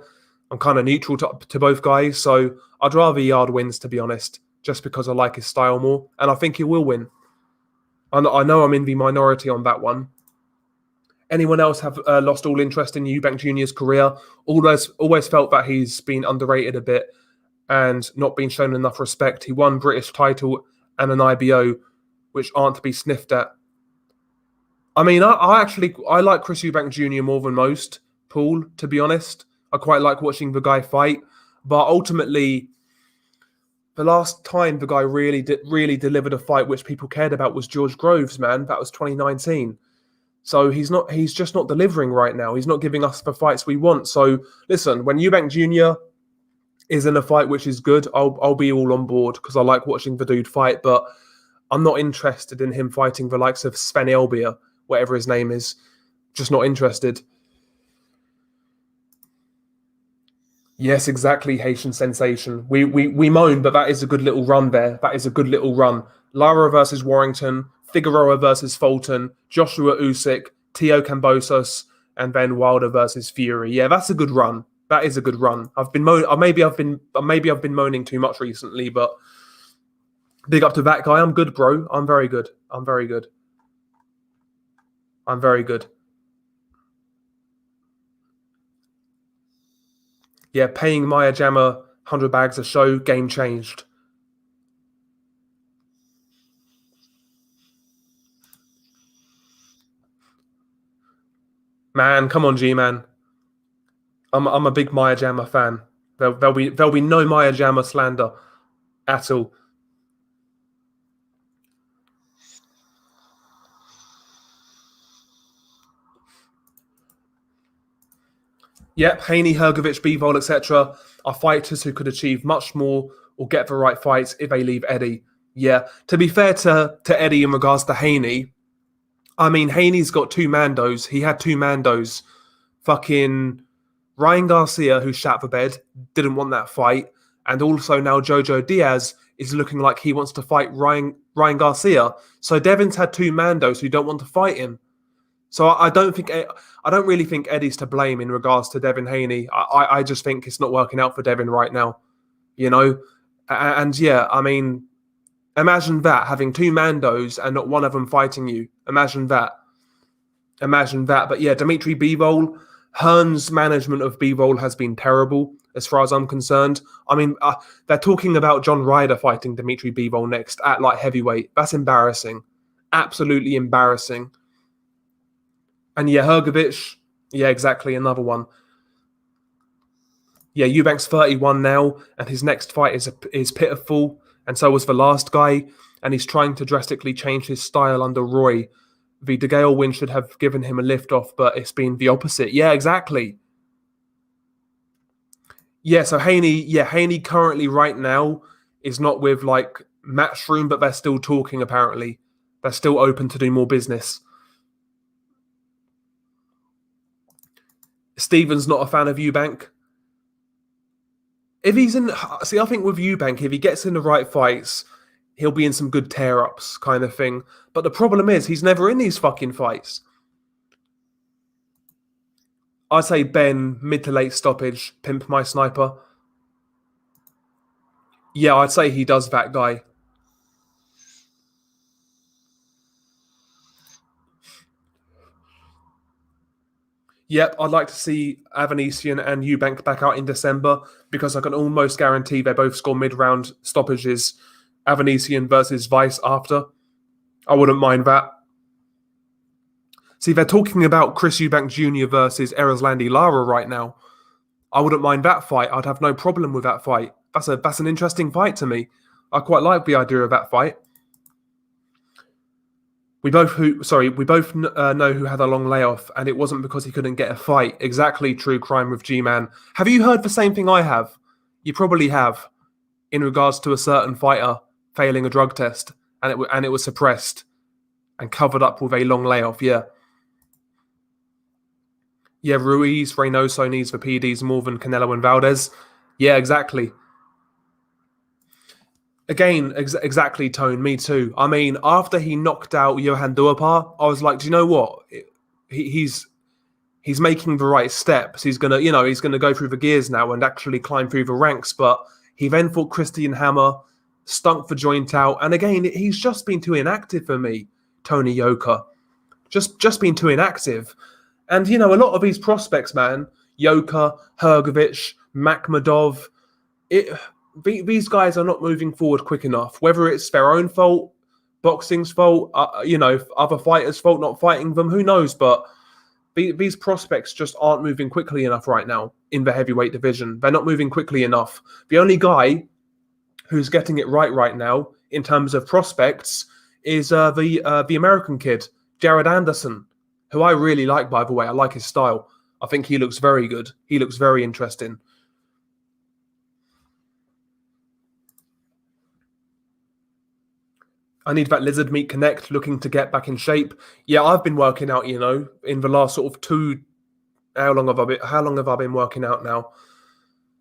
I'm kind of neutral to both guys. So I'd rather Yard wins, to be honest, just because I like his style more. And I think he will win. I know I'm in the minority on that one. Anyone else have lost all interest in Eubank Jr.'s career? Always felt that he's been underrated a bit and not been shown enough respect. He won British title and an IBO, which aren't to be sniffed at. I mean, I like Chris Eubank Jr. more than most, Paul, to be honest. I quite like watching the guy fight. But ultimately, the last time the guy really delivered a fight which people cared about was George Groves, man. That was 2019. So he's just not delivering right now. He's not giving us the fights we want. So listen, when Eubank Jr. is in a fight which is good, I'll be all on board because I like watching the dude fight, but I'm not interested in him fighting the likes of Sven Elbia, whatever his name is. Just not interested. Yes, exactly, Haitian Sensation. We moan, but that is a good little run there. That is a good little run. Lara versus Warrington, Figueroa versus Fulton, Joshua Usyk, Tio Cambosos, and then Wilder versus Fury. Yeah, that's a good run. That is a good run. Maybe I've been moaning too much recently, but big up to that guy. I'm good, bro. I'm very good. I'm very good. I'm very good. Yeah, paying Maya Jama 100 bags a show, game changed. Man, come on, G-man. I'm a big Maya Jama fan. There'll be no Maya Jama slander at all. Yep, Haney, Hergovich, Bivol, etc. are fighters who could achieve much more or get the right fights if they leave Eddie. Yeah, to be fair to Eddie in regards to Haney, I mean, Haney's got two Mandos. He had two Mandos. Fucking Ryan Garcia, who shat the bed, didn't want that fight. And also now Jojo Diaz is looking like he wants to fight Ryan Garcia. So Devin's had two Mandos who don't want to fight him. So I don't really think Eddie's to blame in regards to Devin Haney. I just think it's not working out for Devin right now, you know. And yeah, I mean, imagine that having two Mandos and not one of them fighting you. Imagine that. But yeah, Dimitri Bivol, Hearn's management of Bivol has been terrible as far as I'm concerned. I mean, they're talking about John Ryder fighting Dimitri Bivol next at light heavyweight. That's embarrassing. Absolutely embarrassing. And yeah, Hergovich, yeah, exactly, another one. Yeah, Eubank's 31 now, and his next fight is pitiful, and so was the last guy, and he's trying to drastically change his style under Roy. The De Gale win should have given him a lift off, but it's been the opposite. Yeah, exactly. Yeah, so Haney currently right now is not with like Matchroom, but they're still talking apparently. They're still open to do more business. Stephen's not a fan of Eubank. If he's in, see, I think with Eubank, if he gets in the right fights, he'll be in some good tear-ups kind of thing. But the problem is, he's never in these fucking fights. I'd say Ben, mid to late stoppage, pimp my sniper. Yeah, I'd say he does that guy. Yep, I'd like to see Avanesian and Eubank back out in December because I can almost guarantee they both score mid-round stoppages. Avanesian versus Vice after. I wouldn't mind that. See, they're talking about Chris Eubank Jr versus Erislandy Lara right now. I wouldn't mind that fight. I'd have no problem with that fight. That's an interesting fight to me. I quite like the idea of that fight. We both know who had a long layoff, and it wasn't because he couldn't get a fight. Exactly, true crime with G-Man. Have you heard the same thing I have? You probably have, in regards to a certain fighter failing a drug test, and it was suppressed and covered up with a long layoff. Yeah, yeah. Ruiz, Reynoso needs the PEDs more than Canelo and Valdez. Yeah, exactly. Again, exactly, Tone. Me too. I mean, after he knocked out Johan Duhaupas, I was like, do you know what? He's making the right steps. He's gonna go through the gears now and actually climb through the ranks. But he then fought Christian Hammer, stunk the joint out, and again, he's just been too inactive for me. Tony Yoka, just been too inactive. And a lot of these prospects, man, Yoka, Hergovich, Makhmadov, these guys are not moving forward quick enough. Whether it's their own fault, boxing's fault, other fighters' fault not fighting them, who knows? But these prospects just aren't moving quickly enough right now in the heavyweight division. They're not moving quickly enough. The only guy who's getting it right now in terms of prospects is the American kid, Jared Anderson, who I really like, by the way. I like his style. I think he looks very good. He looks very interesting. I need that lizard meat connect, looking to get back in shape. Yeah, I've been working out, in the last sort of how long have I been working out now?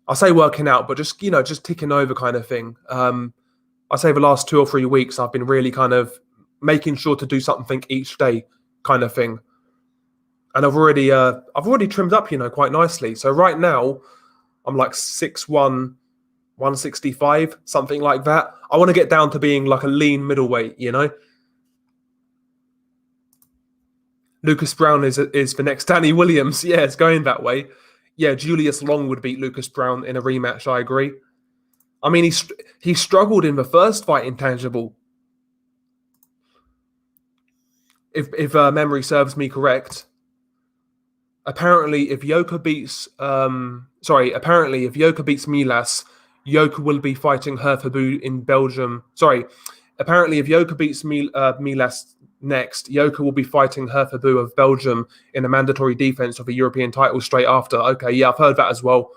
I say working out, but just ticking over kind of thing. I say the last 2 or 3 weeks I've been really kind of making sure to do something each day kind of thing. And I've already trimmed up, quite nicely. So right now I'm like 6'1", 165, something like that. I want to get down to being like a lean middleweight, Lucas Brown is the next Danny Williams. Yeah, it's going that way. Yeah, Julius Long would beat Lucas Brown in a rematch, I agree. I mean, he struggled in the first fight Intangible. If memory serves me correct. Apparently, if Yoka beats Milas, Yoka will be fighting Herfabu in Belgium. Sorry, apparently if Yoka beats Milas next, Yoka will be fighting Herfabu of Belgium in a mandatory defense of a European title straight after. Okay, yeah, I've heard that as well.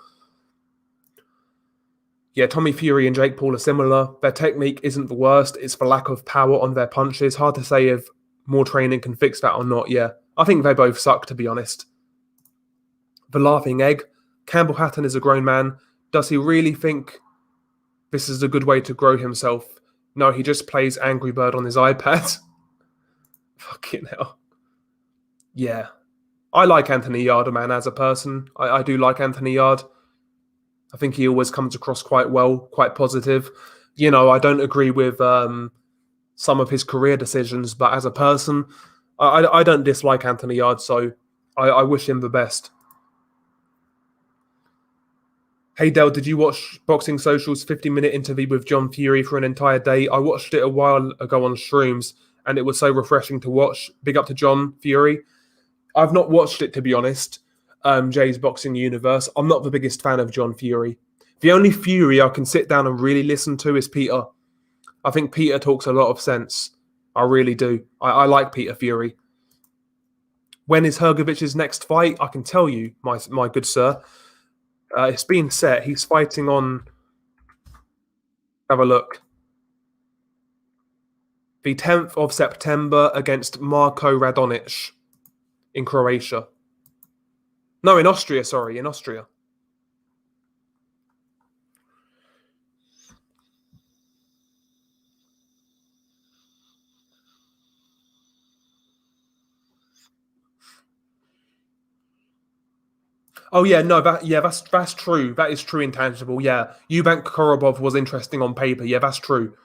Yeah, Tommy Fury and Jake Paul are similar. Their technique isn't the worst. It's the lack of power on their punches. Hard to say if more training can fix that or not. Yeah, I think they both suck, to be honest. The laughing egg. Campbell Hatton is a grown man. Does he really think this is a good way to grow himself? No, he just plays Angry Bird on his iPad. Fucking hell. Yeah. I like Anthony Yarde, man, as a person. I do like Anthony Yarde. I think he always comes across quite well, quite positive. I don't agree with some of his career decisions, but as a person, I don't dislike Anthony Yarde, so I wish him the best. Hey Del, did you watch Boxing Social's 50-minute interview with John Fury for an entire day? I watched it a while ago on Shrooms, and it was so refreshing to watch. Big up to John Fury. I've not watched it, to be honest, Jay's Boxing Universe. I'm not the biggest fan of John Fury. The only Fury I can sit down and really listen to is Peter. I think Peter talks a lot of sense. I really do. I like Peter Fury. When is Hergovich's next fight? I can tell you, my good sir. It's been set. He's fighting on... Have a look. The 10th of September against Marko Radonic in Croatia. No, in Austria, sorry. In Austria. Oh yeah, no, that's true. That is true. Intangible. Yeah, Eubank Korobov was interesting on paper. Yeah, that's true.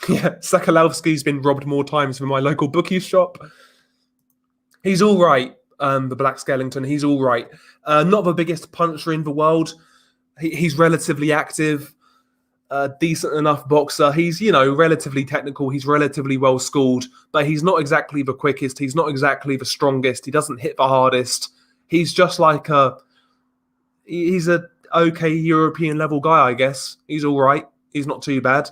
Yeah, Sakalovsky's been robbed more times than my local bookie shop. He's all right. The Black Skellington, he's all right. Not the biggest puncher in the world. He's relatively active, decent enough boxer. He's, relatively technical. He's relatively well schooled, but he's not exactly the quickest. He's not exactly the strongest. He doesn't hit the hardest. He's just like he's a okay European level guy, I guess. He's all right. He's not too bad.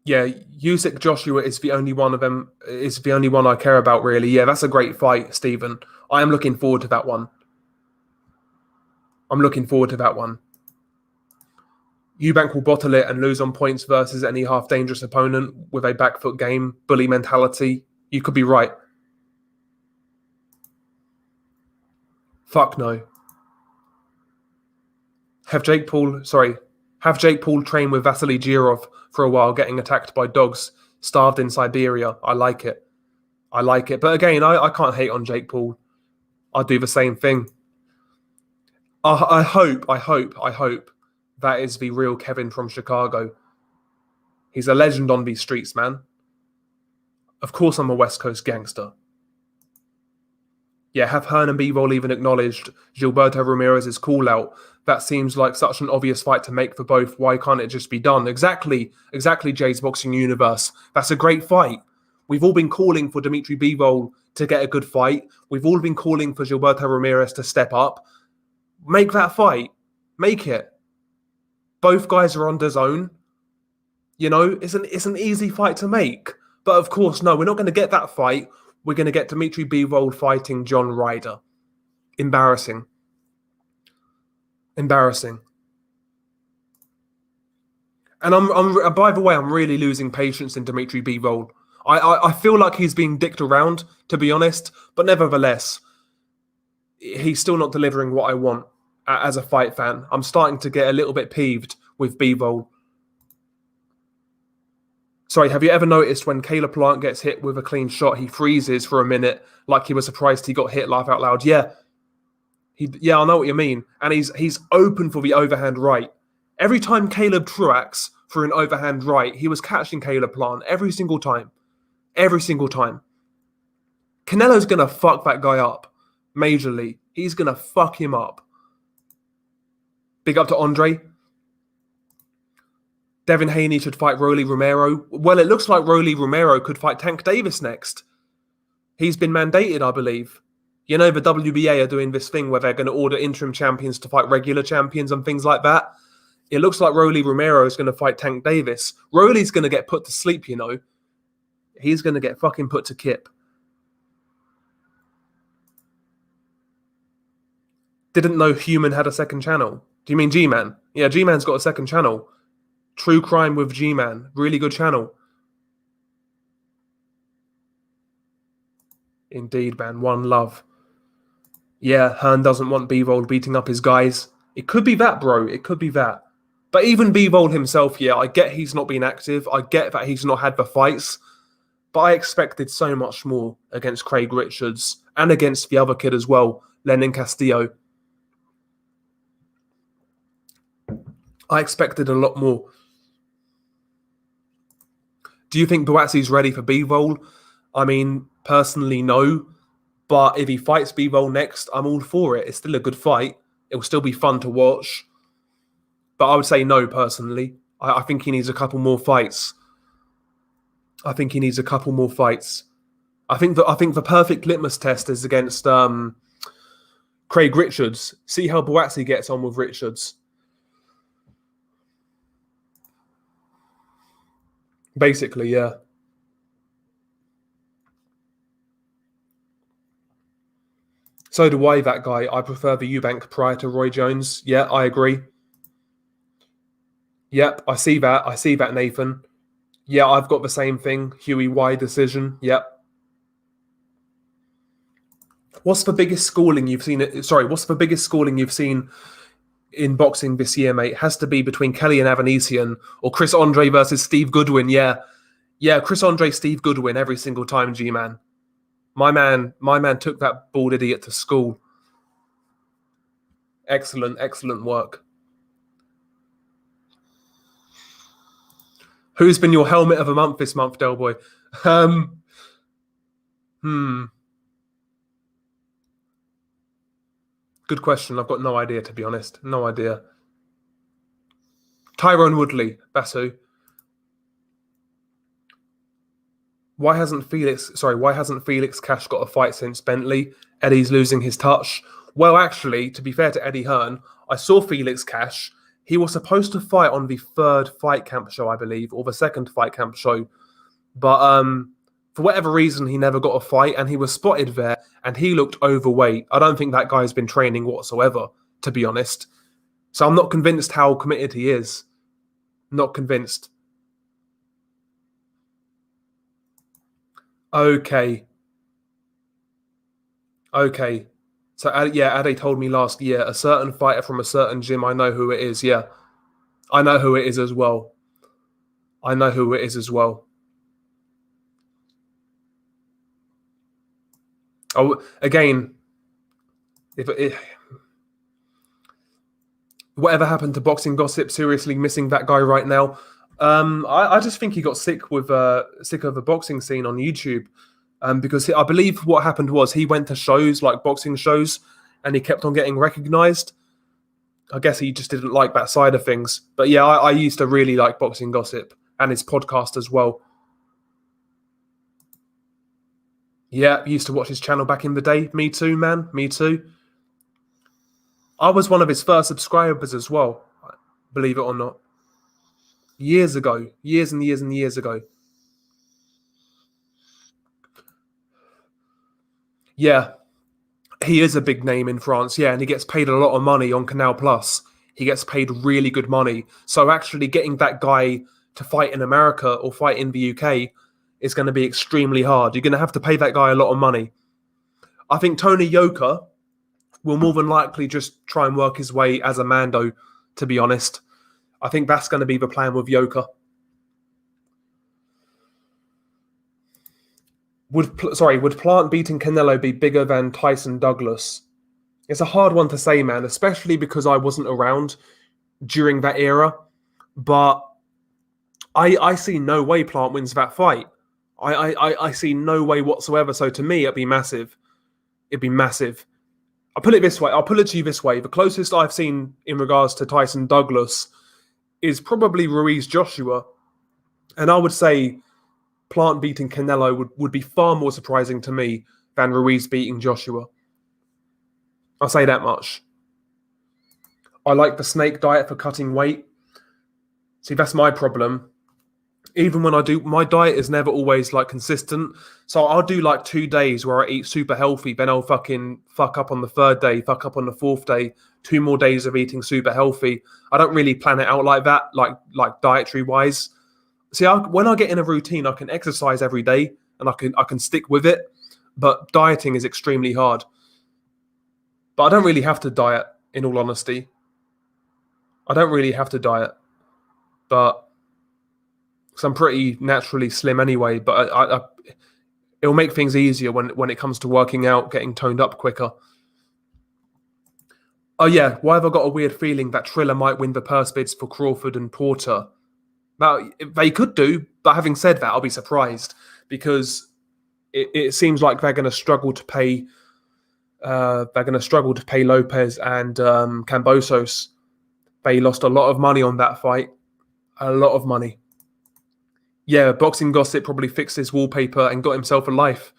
Yeah, Usyk Joshua is the only one of them. Is the only one I care about, really. Yeah, that's a great fight, Stephen. I am looking forward to that one. I'm looking forward to that one. Eubank will bottle it and lose on points versus any half dangerous opponent with a back foot game, bully mentality. You could be right. Fuck no. Have Jake Paul train with Vasily Girov for a while, getting attacked by dogs, starved in Siberia. I like it. But again, I can't hate on Jake Paul. I'd do the same thing. I hope that is the real Kevin from Chicago. He's a legend on these streets, man. Of course I'm a West Coast gangster. Yeah, have Hearn and Bivol even acknowledged Gilberto Ramirez's call-out? That seems like such an obvious fight to make for both. Why can't it just be done? Exactly, Jay's Boxing Universe. That's a great fight. We've all been calling for Dimitri Bivol to get a good fight. We've all been calling for Gilberto Ramirez to step up. Make that fight. Make it. Both guys are on DAZN. It's an easy fight to make. But of course, no, we're not going to get that fight. We're going to get Dimitri Bivol fighting John Ryder. Embarrassing. And by the way, I'm really losing patience in Dimitri Bivol. I feel like he's being dicked around, to be honest. But nevertheless, he's still not delivering what I want as a fight fan. I'm starting to get a little bit peeved with Bivol. Sorry, have you ever noticed when Caleb Plant gets hit with a clean shot, he freezes for a minute like he was surprised he got hit, laugh out loud? Yeah. I know what you mean. And he's open for the overhand right. Every time Caleb truax for an overhand right, he was catching Caleb Plant every single time. Canelo's going to fuck that guy up majorly. He's going to fuck him up. Big up to Andre. Devin Haney should fight Rolly Romero. Well, it looks like Rolly Romero could fight Tank Davis next. He's been mandated, I believe. The WBA are doing this thing where they're going to order interim champions to fight regular champions and things like that. It looks like Rolly Romero is going to fight Tank Davis. Rolly's going to get put to sleep, He's going to get fucking put to kip. Didn't know Human had a second channel. Do you mean G-Man? Yeah, G-Man's got a second channel. True Crime with G-Man. Really good channel. Indeed, man. One love. Yeah, Hearn doesn't want Bivol beating up his guys. It could be that, bro. It could be that. But even Bivol himself, yeah, I get he's not been active. I get that he's not had the fights. But I expected so much more against Craig Richards and against the other kid as well, Lenin Castillo. I expected a lot more. Do you think Buatsi's ready for Bivol? I mean, personally, no. But if he fights Bivol next, I'm all for it. It's still a good fight. It will still be fun to watch. But I would say no, personally. I think he needs a couple more fights. I think the perfect litmus test is against Craig Richards. See how Buatsi gets on with Richards. Basically, yeah. So do I, that guy. I prefer the Eubank prior to Roy Jones. Yeah, I agree. Yep, I see that, Nathan. Yeah, I've got the same thing. Huey Y decision. Yep. What's the biggest schooling you've seen in boxing this year, mate? Has to be between Kelly and Avanesian or Chris Andre versus Steve Goodwin. Yeah, Chris Andre, Steve Goodwin every single time, G-Man. My man took that bald idiot to school. Excellent work. Who's been your helmet of a month this month, Del Boy? Good question. I've got no idea, to be honest. No idea. Tyrone Woodley, that's who. Why hasn't Felix Cash got a fight since Bentley? Eddie's losing his touch. Well, actually, to be fair to Eddie Hearn, I saw Felix Cash. He was supposed to fight on the third fight camp show, I believe, or the second fight camp show. But for whatever reason, he never got a fight, and he was spotted there, and he looked overweight. I don't think that guy's been training whatsoever, to be honest. So I'm not convinced how committed he is. Not convinced. Okay. So, yeah, Ade told me last year, a certain fighter from a certain gym, I know who it is, yeah. I know who it is as well. Oh, again, whatever happened to boxing gossip, seriously missing that guy right now. I just think he got sick of the boxing scene on YouTube. Because I believe what happened was he went to shows, like boxing shows, and he kept on getting recognized. I guess he just didn't like that side of things. But yeah, I used to really like boxing gossip and his podcast as well. Yeah, used to watch his channel back in the day. Me too, man. Me too. I was one of his first subscribers as well, believe it or not. Years ago. Years and years and years ago. Yeah, he is a big name in France, yeah, and he gets paid a lot of money on Canal Plus. He gets paid really good money. So actually getting that guy to fight in America or fight in the UK is going to be extremely hard. You're going to have to pay that guy a lot of money. I think Tony Yoka will more than likely just try and work his way as a Mando, to be honest. I think that's going to be the plan with Yoka. Would Plant beating Canelo be bigger than Tyson Douglas? It's a hard one to say, man, especially because I wasn't around during that era. But I see no way Plant wins that fight. I see no way whatsoever. So to me, it'd be massive. It'd be massive. I'll put it this way. I'll put it to you this way. The closest I've seen in regards to Tyson Douglas is probably Ruiz Joshua. And I would say Plant beating Canelo would be far more surprising to me than Ruiz beating Joshua. I'll say that much. I like the snake diet for cutting weight. See, that's my problem. Even when I do, my diet is never always like consistent. So I'll do like 2 days where I eat super healthy. Then I'll fucking fuck up on the third day, fuck up on the fourth day, 2 more days of eating super healthy. I don't really plan it out like that, like dietary wise. See, when I get in a routine, I can exercise every day and I can stick with it. But dieting is extremely hard. But I don't really have to diet, in all honesty. I don't really have to diet. But because I'm pretty naturally slim anyway, but it'll make things easier when it comes to working out, getting toned up quicker. Oh yeah, why have I got a weird feeling that Triller might win the purse bids for Crawford and Porter? Now, they could do, but having said that, I'll be surprised because it seems like they're going to struggle to pay. They're going to struggle to pay Lopez and Kambosos. They lost a lot of money on that fight, a lot of money. Yeah, boxing gossip probably fixed his wallpaper and got himself a life.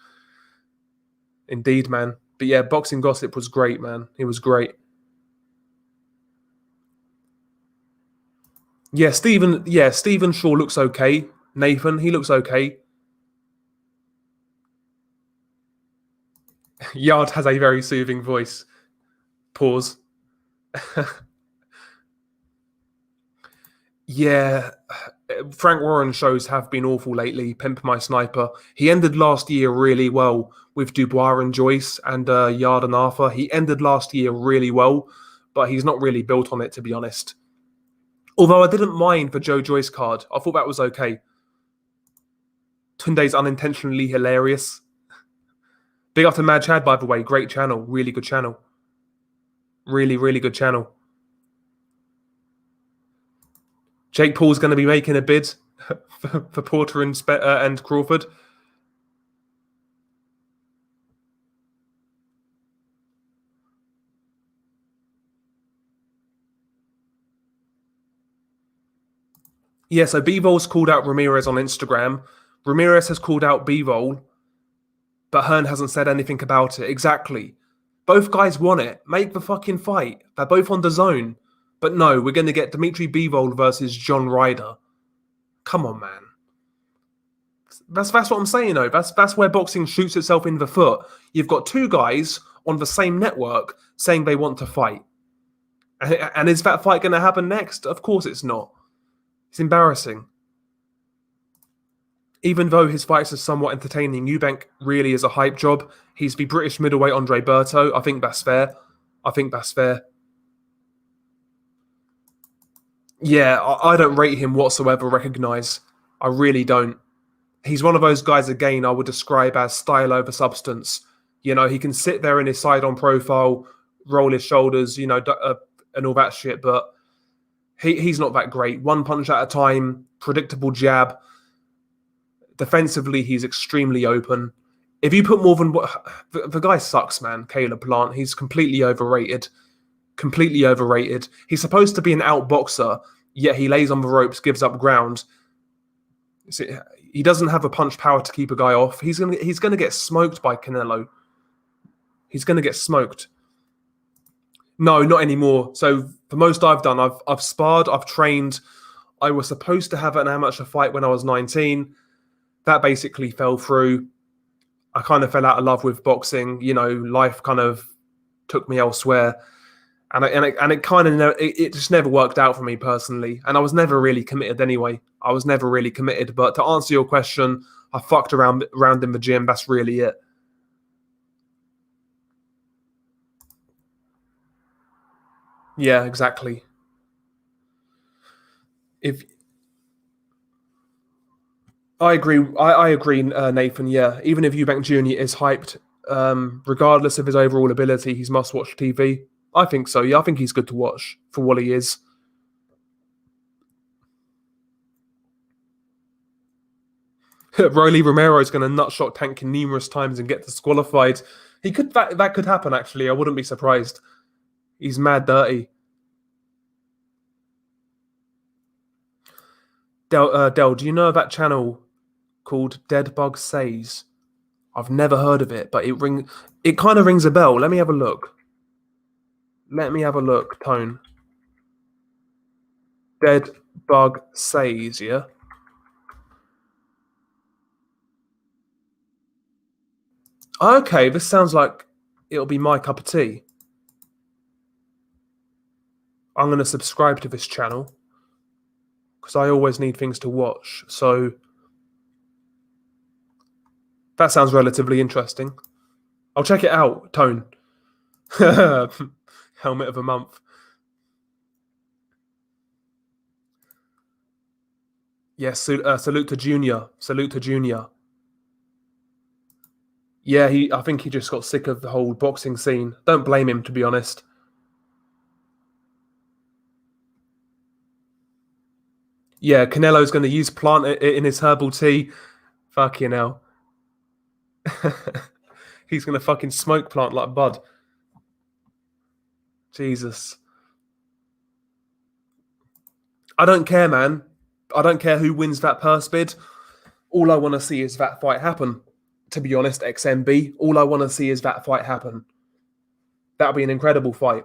Indeed, man. But yeah, boxing gossip was great, man. It was great. Yeah, Stephen Shaw looks okay. Nathan, he looks okay. Yard has a very soothing voice. Pause. Yeah, Frank Warren shows have been awful lately. Pimp My Sniper. He ended last year really well with Dubois and Joyce and Yard and Arthur. He ended last year really well, but he's not really built on it, to be honest. Although I didn't mind the Joe Joyce card. I thought that was okay. Tunde's unintentionally hilarious. Big up to Mad Chad, by the way. Great channel. Really good channel. Really, really good channel. Jake Paul's going to be making a bid for Porter and Crawford. Yeah, so Bivol's called out Ramirez on Instagram. Ramirez has called out Bivol, but Hearn hasn't said anything about it. Exactly. Both guys want it. Make the fucking fight. They're both on DAZN. But no, we're going to get Dimitri Bivol versus John Ryder. Come on, man. That's what I'm saying, though. That's where boxing shoots itself in the foot. You've got two guys on the same network saying they want to fight. And is that fight going to happen next? Of course it's not. It's embarrassing. Even though his fights are somewhat entertaining, Eubank really is a hype job. He's the British middleweight Andre Berto. I think that's fair. Yeah, I don't rate him whatsoever, recognise. I really don't. He's one of those guys, again, I would describe as style over substance. You know, he can sit there in his side-on profile, roll his shoulders, and all that shit, but he's not that great. One punch at a time, predictable jab. Defensively, he's extremely open. If you put more than... The guy sucks, man, Caleb Plant. He's completely overrated. Completely overrated. He's supposed to be an outboxer, yet he lays on the ropes, gives up ground. He doesn't have a punch power to keep a guy off. He's gonna get smoked by Canelo. He's gonna get smoked. No, not anymore. So the most I've done, I've sparred, I've trained. I was supposed to have an amateur fight when I was 19. That basically fell through. I kind of fell out of love with boxing. Life kind of took me elsewhere. And it just never worked out for me personally. And I was never really committed anyway. But to answer your question, I fucked around in the gym. That's really it. Yeah, exactly. I agree. I agree, Nathan. Yeah, even if Eubank Jr is hyped, regardless of his overall ability, he's must-watch TV. I think so. Yeah, I think he's good to watch for what he is. Rolly Romero is going to nutshot Tank numerous times and get disqualified. That could happen. Actually, I wouldn't be surprised. He's mad dirty. Del, do you know that channel called Dead Bug Says? I've never heard of it, but it kind of rings a bell. Let me have a look. Tone. Dead Bug Says, yeah? Okay, this sounds like it'll be my cup of tea. I'm going to subscribe to this channel because I always need things to watch. So that sounds relatively interesting. I'll check it out, Tone. Helmet of a month. Yes, salute to Junior. Yeah, I think he just got sick of the whole boxing scene. Don't blame him, to be honest. Yeah, Canelo's going to use plant in his herbal tea. Fucking hell. He's going to fucking smoke plant like Bud. Jesus. I don't care, man. I don't care who wins that purse bid. All I want to see is that fight happen. To be honest, XMB, all I want to see is that fight happen. That'll be an incredible fight.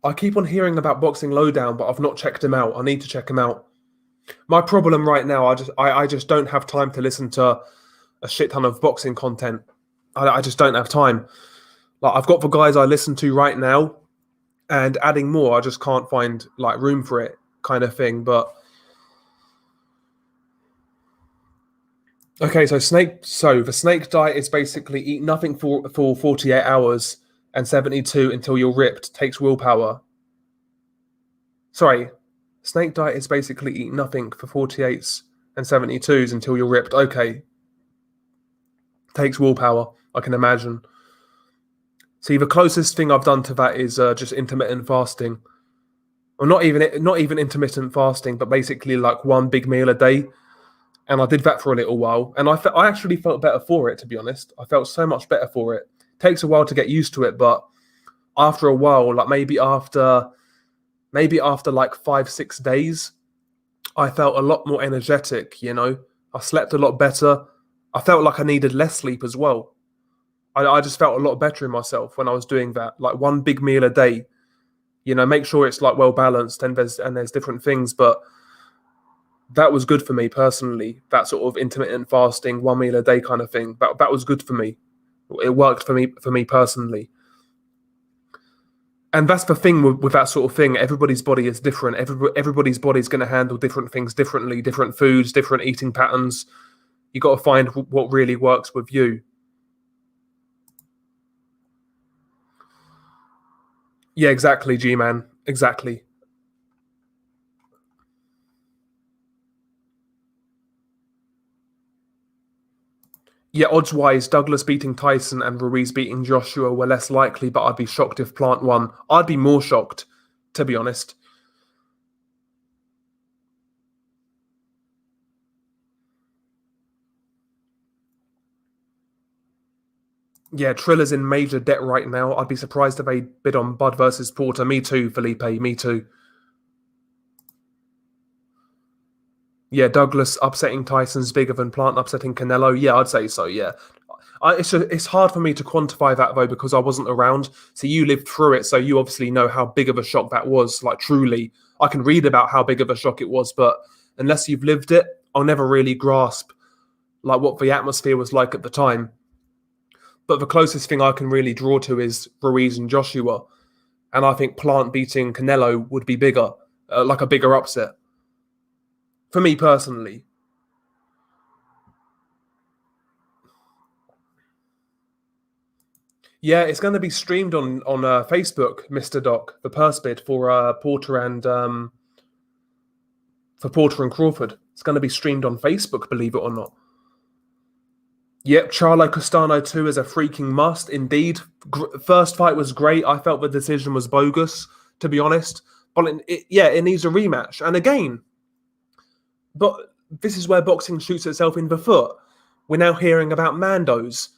I keep on hearing about Boxing Lowdown, but I've not checked him out. I need to check him out. My problem right now, I just don't have time to listen to a shit ton of boxing content. I just don't have time. Like, I've got the guys I listen to right now, and adding more, I just can't find like room for it, kind of thing. But okay, so the snake diet is basically eat nothing for 48 hours and 72 until you're ripped. Takes willpower. Sorry, snake diet is basically eat nothing for 48s and 72s until you're ripped. Okay, takes willpower, I can imagine. See, the closest thing I've done to that is just intermittent fasting. Or not even intermittent fasting, but basically like one big meal a day. And I did that for a little while, and I actually felt better for it. To be honest, I felt so much better for it. Takes a while to get used to it, but after a while, like maybe after like 5-6 days, I felt a lot more energetic. I slept a lot better. I felt like I needed less sleep as well. I just felt a lot better in myself when I was doing that. Like one big meal a day. Make sure it's like well balanced, and there's different things, but that was good for me personally. That sort of intermittent fasting, one meal a day kind of thing. That was good for me. It worked for me personally. And that's the thing with that sort of thing. Everybody's body is different. Everybody's body is going to handle different things differently, different foods, different eating patterns. You got to find what really works with you. Yeah, exactly, G-Man. Exactly. Yeah, odds-wise, Douglas beating Tyson and Ruiz beating Joshua were less likely, but I'd be shocked if Plant won. I'd be more shocked, to be honest. Yeah, Trilla's in major debt right now. I'd be surprised if they bid on Bud versus Porter. Me too, Felipe. Me too. Yeah, Douglas upsetting Tyson's bigger than Plant upsetting Canelo. Yeah, I'd say so. Yeah, it's hard for me to quantify that though because I wasn't around. So you lived through it, so you obviously know how big of a shock that was. Like truly, I can read about how big of a shock it was, but unless you've lived it, I'll never really grasp like what the atmosphere was like at the time. But the closest thing I can really draw to is Ruiz and Joshua, and I think Plant beating Canelo would be bigger, like a bigger upset for me personally. Yeah, it's going to be streamed on Facebook, Mr. Doc, the purse bid for Porter and Crawford. It's going to be streamed on Facebook, believe it or not. Yep, Charlo Castano 2 is a freaking must, indeed. First fight was great. I felt the decision was bogus, to be honest. But it needs a rematch. And again, but this is where boxing shoots itself in the foot. We're now hearing about Mandos.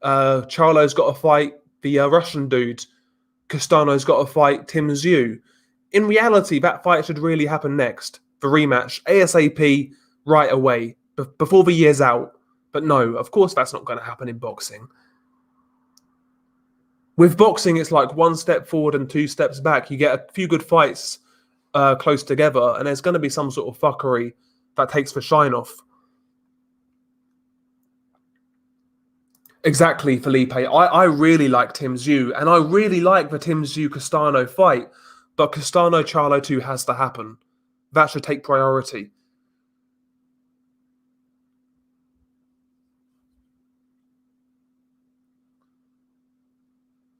Charlo's got to fight the Russian dude. Castano's got to fight Tim Zhu. In reality, that fight should really happen next. The rematch, ASAP, right away, before the year's out. But no, of course that's not going to happen in boxing. With boxing, it's like one step forward and 2 steps back. You get a few good fights close together, and there's going to be some sort of fuckery that takes the shine off. Exactly, Felipe. I really like Tim Zhu, and I really like the Tim Zhu-Castano fight, but Castano-Charlo 2 has to happen. That should take priority.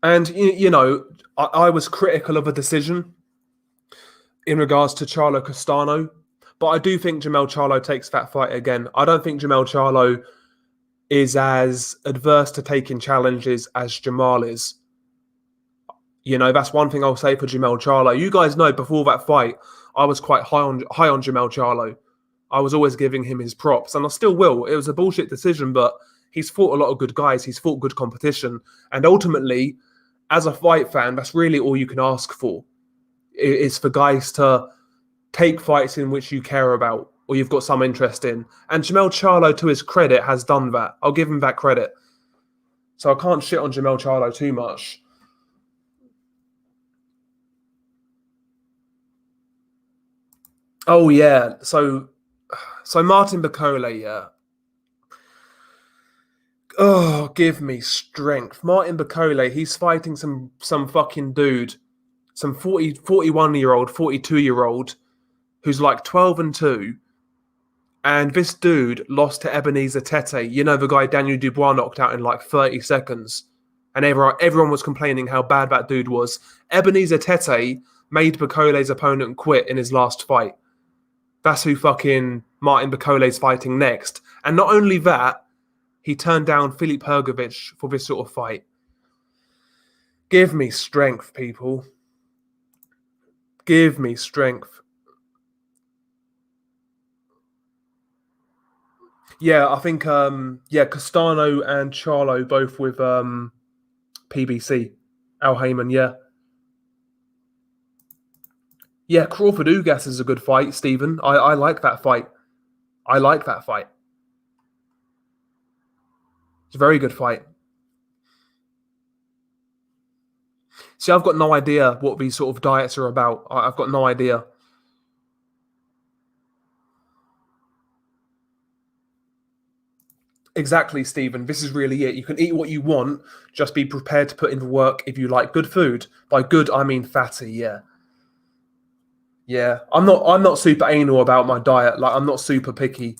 And, I was critical of a decision in regards to Charlo Castano, but I do think Jamel Charlo takes that fight again. I don't think Jamel Charlo is as adverse to taking challenges as Jamal is. That's one thing I'll say for Jamel Charlo. You guys know before that fight, I was quite high on Jamel Charlo. I was always giving him his props, and I still will. It was a bullshit decision, but he's fought a lot of good guys. He's fought good competition. And ultimately, as a fight fan, that's really all you can ask for, is for guys to take fights in which you care about or you've got some interest in. And Jamel Charlo, to his credit, has done that. I'll give him that credit. So I can't shit on Jamel Charlo too much. Oh, yeah. So Martin Bakole, yeah. Oh, give me strength. Martin Bakole, he's fighting some fucking dude, some 41-year-old, 42-year-old, who's like 12-2. And this dude lost to Ebenezer Tete. The guy Daniel Dubois knocked out in like 30 seconds. And everyone was complaining how bad that dude was. Ebenezer Tete made Bacole's opponent quit in his last fight. That's who fucking Martin Bacole's fighting next. And not only that, he turned down Filip Hrgović for this sort of fight. Give me strength, people. Give me strength. Yeah, I think Castano and Charlo both with PBC. Al Heyman, yeah. Yeah, Crawford Ugas is a good fight, Stephen. I like that fight. I like that fight. It's a very good fight. See, I've got no idea what these sort of diets are about. I've got no idea. Exactly, Stephen. This is really it. You can eat what you want. Just be prepared to put in the work if you like good food. By good, I mean fatty, yeah. Yeah, I'm not super anal about my diet. Like, I'm not super picky.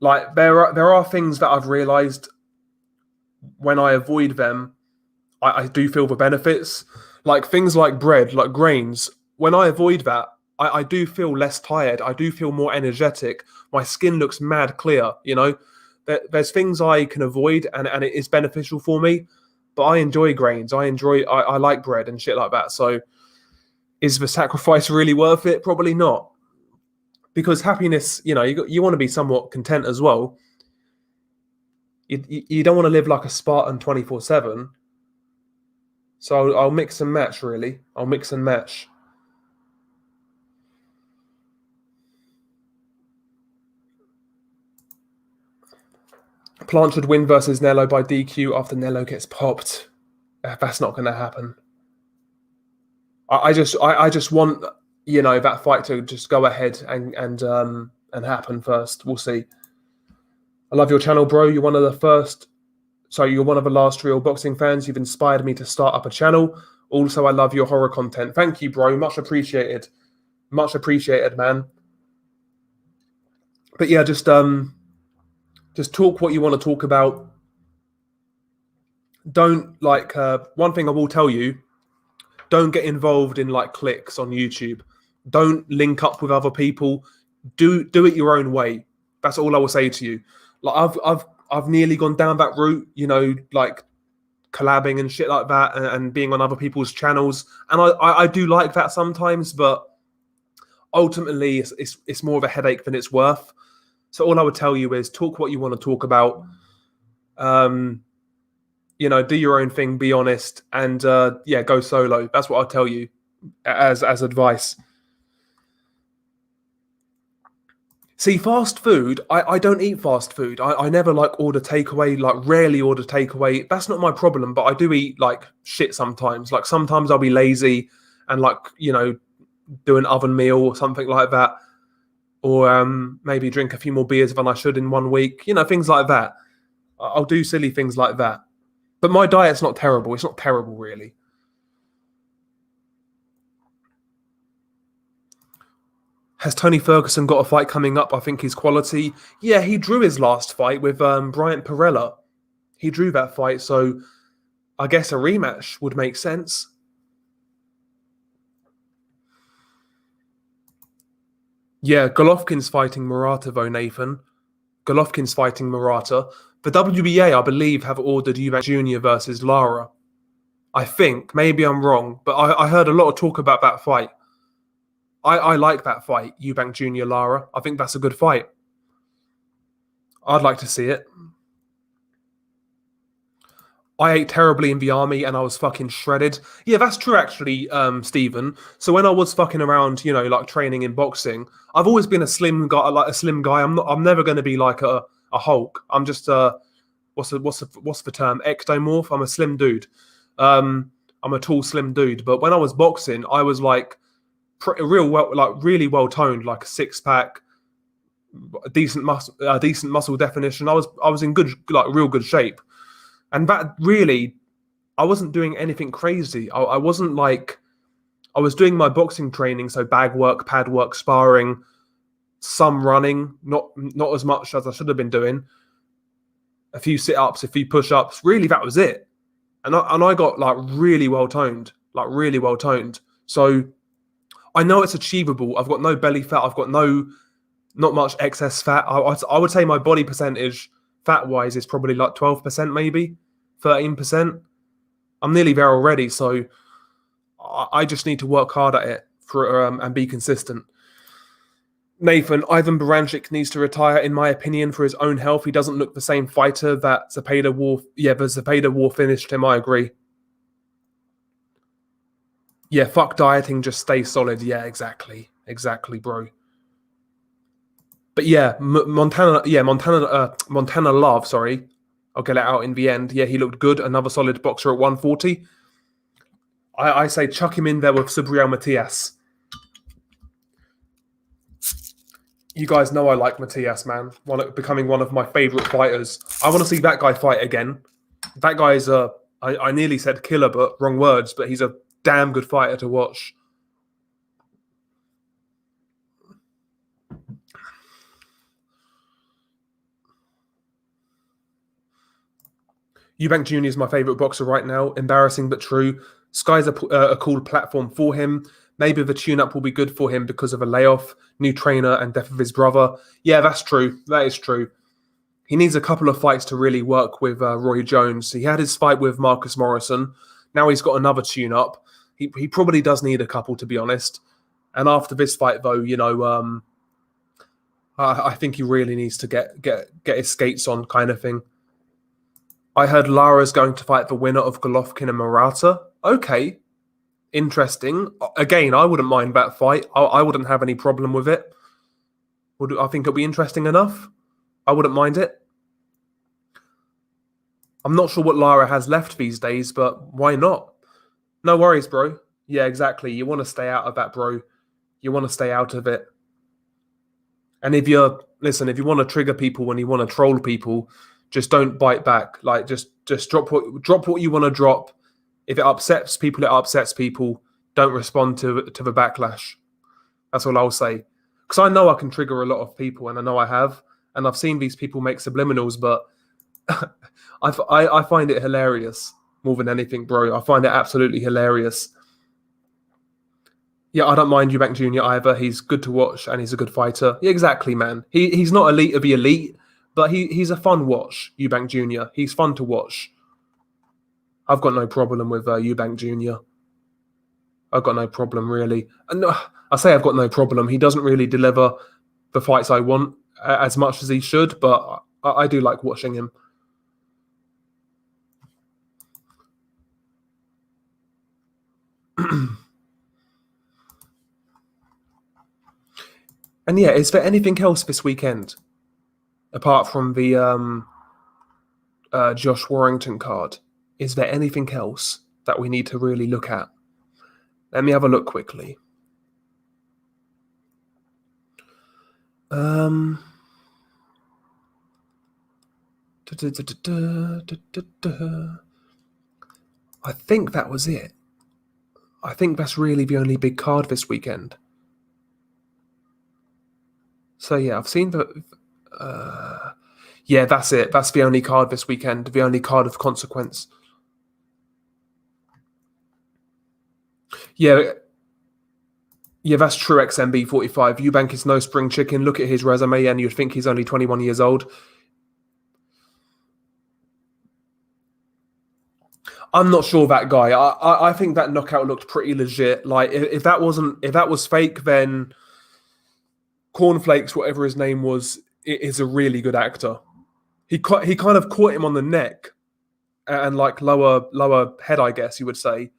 Like, there are things that I've realized when I avoid them, I do feel the benefits. Like things like bread, like grains. When I avoid that, I do feel less tired. I do feel more energetic. My skin looks mad clear, you know. There's things I can avoid and it is beneficial for me. But I enjoy grains. I like bread and shit like that. So is the sacrifice really worth it? Probably not. Because happiness, you know, you want to be somewhat content as well. You don't want to live like a Spartan 24/7. So I'll mix and match, really. I'll mix and match. Plant should win versus Nello by DQ after Nello gets popped. That's not going to happen. I just want, you know, that fight to just go ahead and happen first. We'll see. I love your channel, bro. You're one of the last real boxing fans. You've inspired me to start up a channel. Also, I love your horror content. Thank you, bro. Much appreciated. Much appreciated, man. But yeah, just talk what you want to talk about. Don't one thing I will tell you, don't get involved in like clicks on YouTube. Don't link up with other people. Do it your own way. That's all I will say to you. Like I've nearly gone down that route, you know, like collabing and shit like that and being on other people's channels. And I do like that sometimes, but ultimately it's more of a headache than it's worth. So all I would tell you is talk what you want to talk about. You know, do your own thing, be honest, and go solo. That's what I'll tell you as advice. See, fast food, I don't eat fast food. I never order takeaway, rarely order takeaway. That's not my problem, but I do eat shit sometimes. Like sometimes I'll be lazy and do an oven meal or something like that. Or maybe drink a few more beers than I should in 1 week. You know, things like that. I'll do silly things like that. But my diet's not terrible. It's not terrible, really. Has Tony Ferguson got a fight coming up? I think he's quality. Yeah, he drew his last fight with Bryant Perella. He drew that fight, so I guess a rematch would make sense. Yeah, Golovkin's fighting Murata, though, Nathan. Golovkin's fighting Murata. The WBA, I believe, have ordered Eubank Jr versus Lara. I think. Maybe I'm wrong, but I heard a lot of talk about that fight. I like that fight, Eubank Jr. Lara. I think that's a good fight. I'd like to see it. I ate terribly in the army and I was fucking shredded. Yeah, that's true, actually, Stephen. So when I was fucking around, you know, training in boxing, I've always been a slim guy. I'm never going to be like a Hulk. I'm just what's the term? Ectomorph. I'm a slim dude. I'm a tall, slim dude. But when I was boxing, I was really well toned, like a 6-pack, decent muscle definition. I was in good, real good shape. And that really, I wasn't doing anything crazy. I wasn't I was doing my boxing training, so bag work, pad work, sparring, some running, not as much as I should have been doing. A few sit-ups, a few push-ups. Really, that was it. And I got really well toned, really well toned. So I know it's achievable. I've got no belly fat. I've got not much excess fat. I would say my body percentage, fat-wise, is probably like 12%, maybe 13%. I'm nearly there already, so I just need to work hard at it and be consistent. Nathan, Ivan Baranchyk needs to retire, in my opinion, for his own health. He doesn't look the same fighter that Zepeda War. Yeah, the Zepeda War finished him. I agree. Yeah, fuck dieting, just stay solid. Yeah, exactly, bro. But yeah, Montana Love. Sorry, I'll get it out in the end. Yeah, he looked good. Another solid boxer at 140. I say chuck him in there with Subriel Matias. You guys know I like Matias, man. Becoming one of my favorite fighters. I want to see that guy fight again. That guy is I nearly said killer, but wrong words. But he's a damn good fighter to watch. Eubank Jr is my favorite boxer right now. Embarrassing but true. Sky's a cool platform for him. Maybe the tune-up will be good for him because of a layoff, new trainer, and death of his brother. Yeah, that's true. That is true. He needs a couple of fights to really work with Roy Jones. He had his fight with Marcus Morrison. Now he's got another tune-up. He probably does need a couple, to be honest. And after this fight, though, you know, I think he really needs to get his skates on, kind of thing. I heard Lara's going to fight the winner of Golovkin and Murata. Okay. Interesting. Again, I wouldn't mind that fight. I wouldn't have any problem with it. I think it'll be interesting enough. I wouldn't mind it. I'm not sure what Lara has left these days, but why not? No worries, bro. Yeah, exactly. You want to stay out of that, bro. You want to stay out of it. And if you want to trigger people and you want to troll people, just don't bite back. Like, just drop what you want to drop. If it upsets people, it upsets people. Don't respond to the backlash. That's all I'll say. Because I know I can trigger a lot of people, and I know I have. And I've seen these people make subliminals, but I find it hilarious more than anything, bro. I find it absolutely hilarious. Yeah, I don't mind Eubank Jr. either. He's good to watch, and he's a good fighter. Yeah, exactly, man. He's not elite of the elite, but he's a fun watch, Eubank Jr. He's fun to watch. I've got no problem with Eubank Jr. I've got no problem, really. And I say I've got no problem. He doesn't really deliver the fights I want as much as he should, but I do like watching him. And yeah, is there anything else this weekend apart from the Josh Warrington card? Is there anything else that we need to really look at? Let me have a look quickly. I think that was it. I think that's really the only big card this weekend. So yeah, I've seen the... yeah, that's it. That's the only card this weekend. The only card of consequence. Yeah, that's true, XMB45. Eubank is no spring chicken. Look at his resume and you'd think he's only 21 years old. I'm not sure that guy. I think that knockout looked pretty legit. Like, if that was fake, then Cornflakes, whatever his name was, is a really good actor. He kind of caught him on the neck and like lower head, I guess you would say.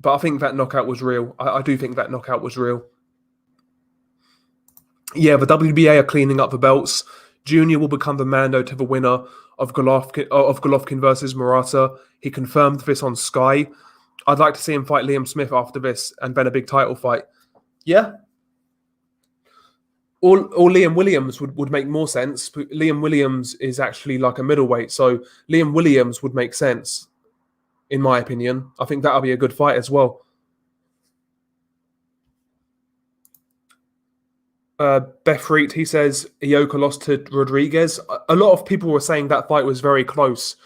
But I think that knockout was real. I do think that knockout was real. Yeah, the WBA are cleaning up the belts. Junior will become the Mando to the winner of Golovkin versus Murata. He confirmed this on Sky. I'd like to see him fight Liam Smith after this and then a big title fight. Yeah. Or Liam Williams would make more sense. Liam Williams is actually like a middleweight, so Liam Williams would make sense, in my opinion. I think that'll be a good fight as well. Befreet, he says Ioka lost to Rodriguez. A lot of people were saying that fight was very close.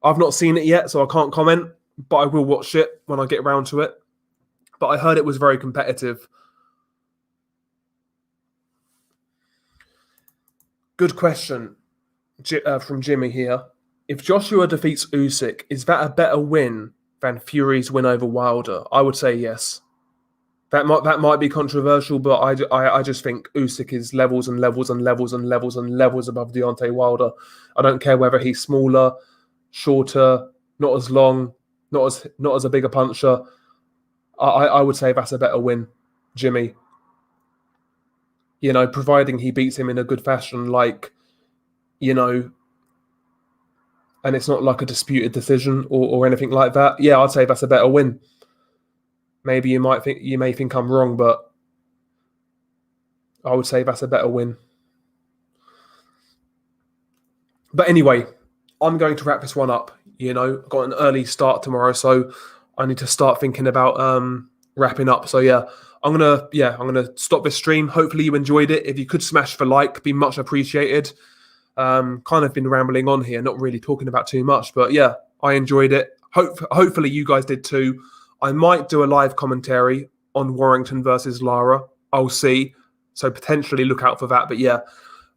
I've not seen it yet, so I can't comment. but I will watch it when I get around to it. But I heard it was very competitive. Good question from Jimmy here. If Joshua defeats Usyk, is that a better win than Fury's win over Wilder? I would say yes. That might be controversial, but I just think Usyk is levels and levels and levels and levels and levels above Deontay Wilder. I don't care whether he's smaller, shorter, not as long, not as a bigger puncher. I would say that's a better win, Jimmy. You know, providing he beats him in a good fashion, like, you know, and it's not like a disputed decision or anything like that. Yeah, I'd say that's a better win. Maybe you may think I'm wrong, but I would say that's a better win. But anyway, I'm going to wrap this one up. You know, got an early start tomorrow, so I need to start thinking about wrapping up. So yeah, I'm gonna stop this stream. Hopefully you enjoyed it. If you could smash the like, be much appreciated. Kind of been rambling on here, not really talking about too much, but yeah, I enjoyed it. Hopefully you guys did too. I might do a live commentary on Warrington versus Lara. I'll see. So potentially look out for that. But yeah,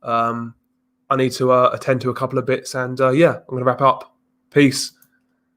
I need to attend to a couple of bits, and yeah, I'm going to wrap up. Peace.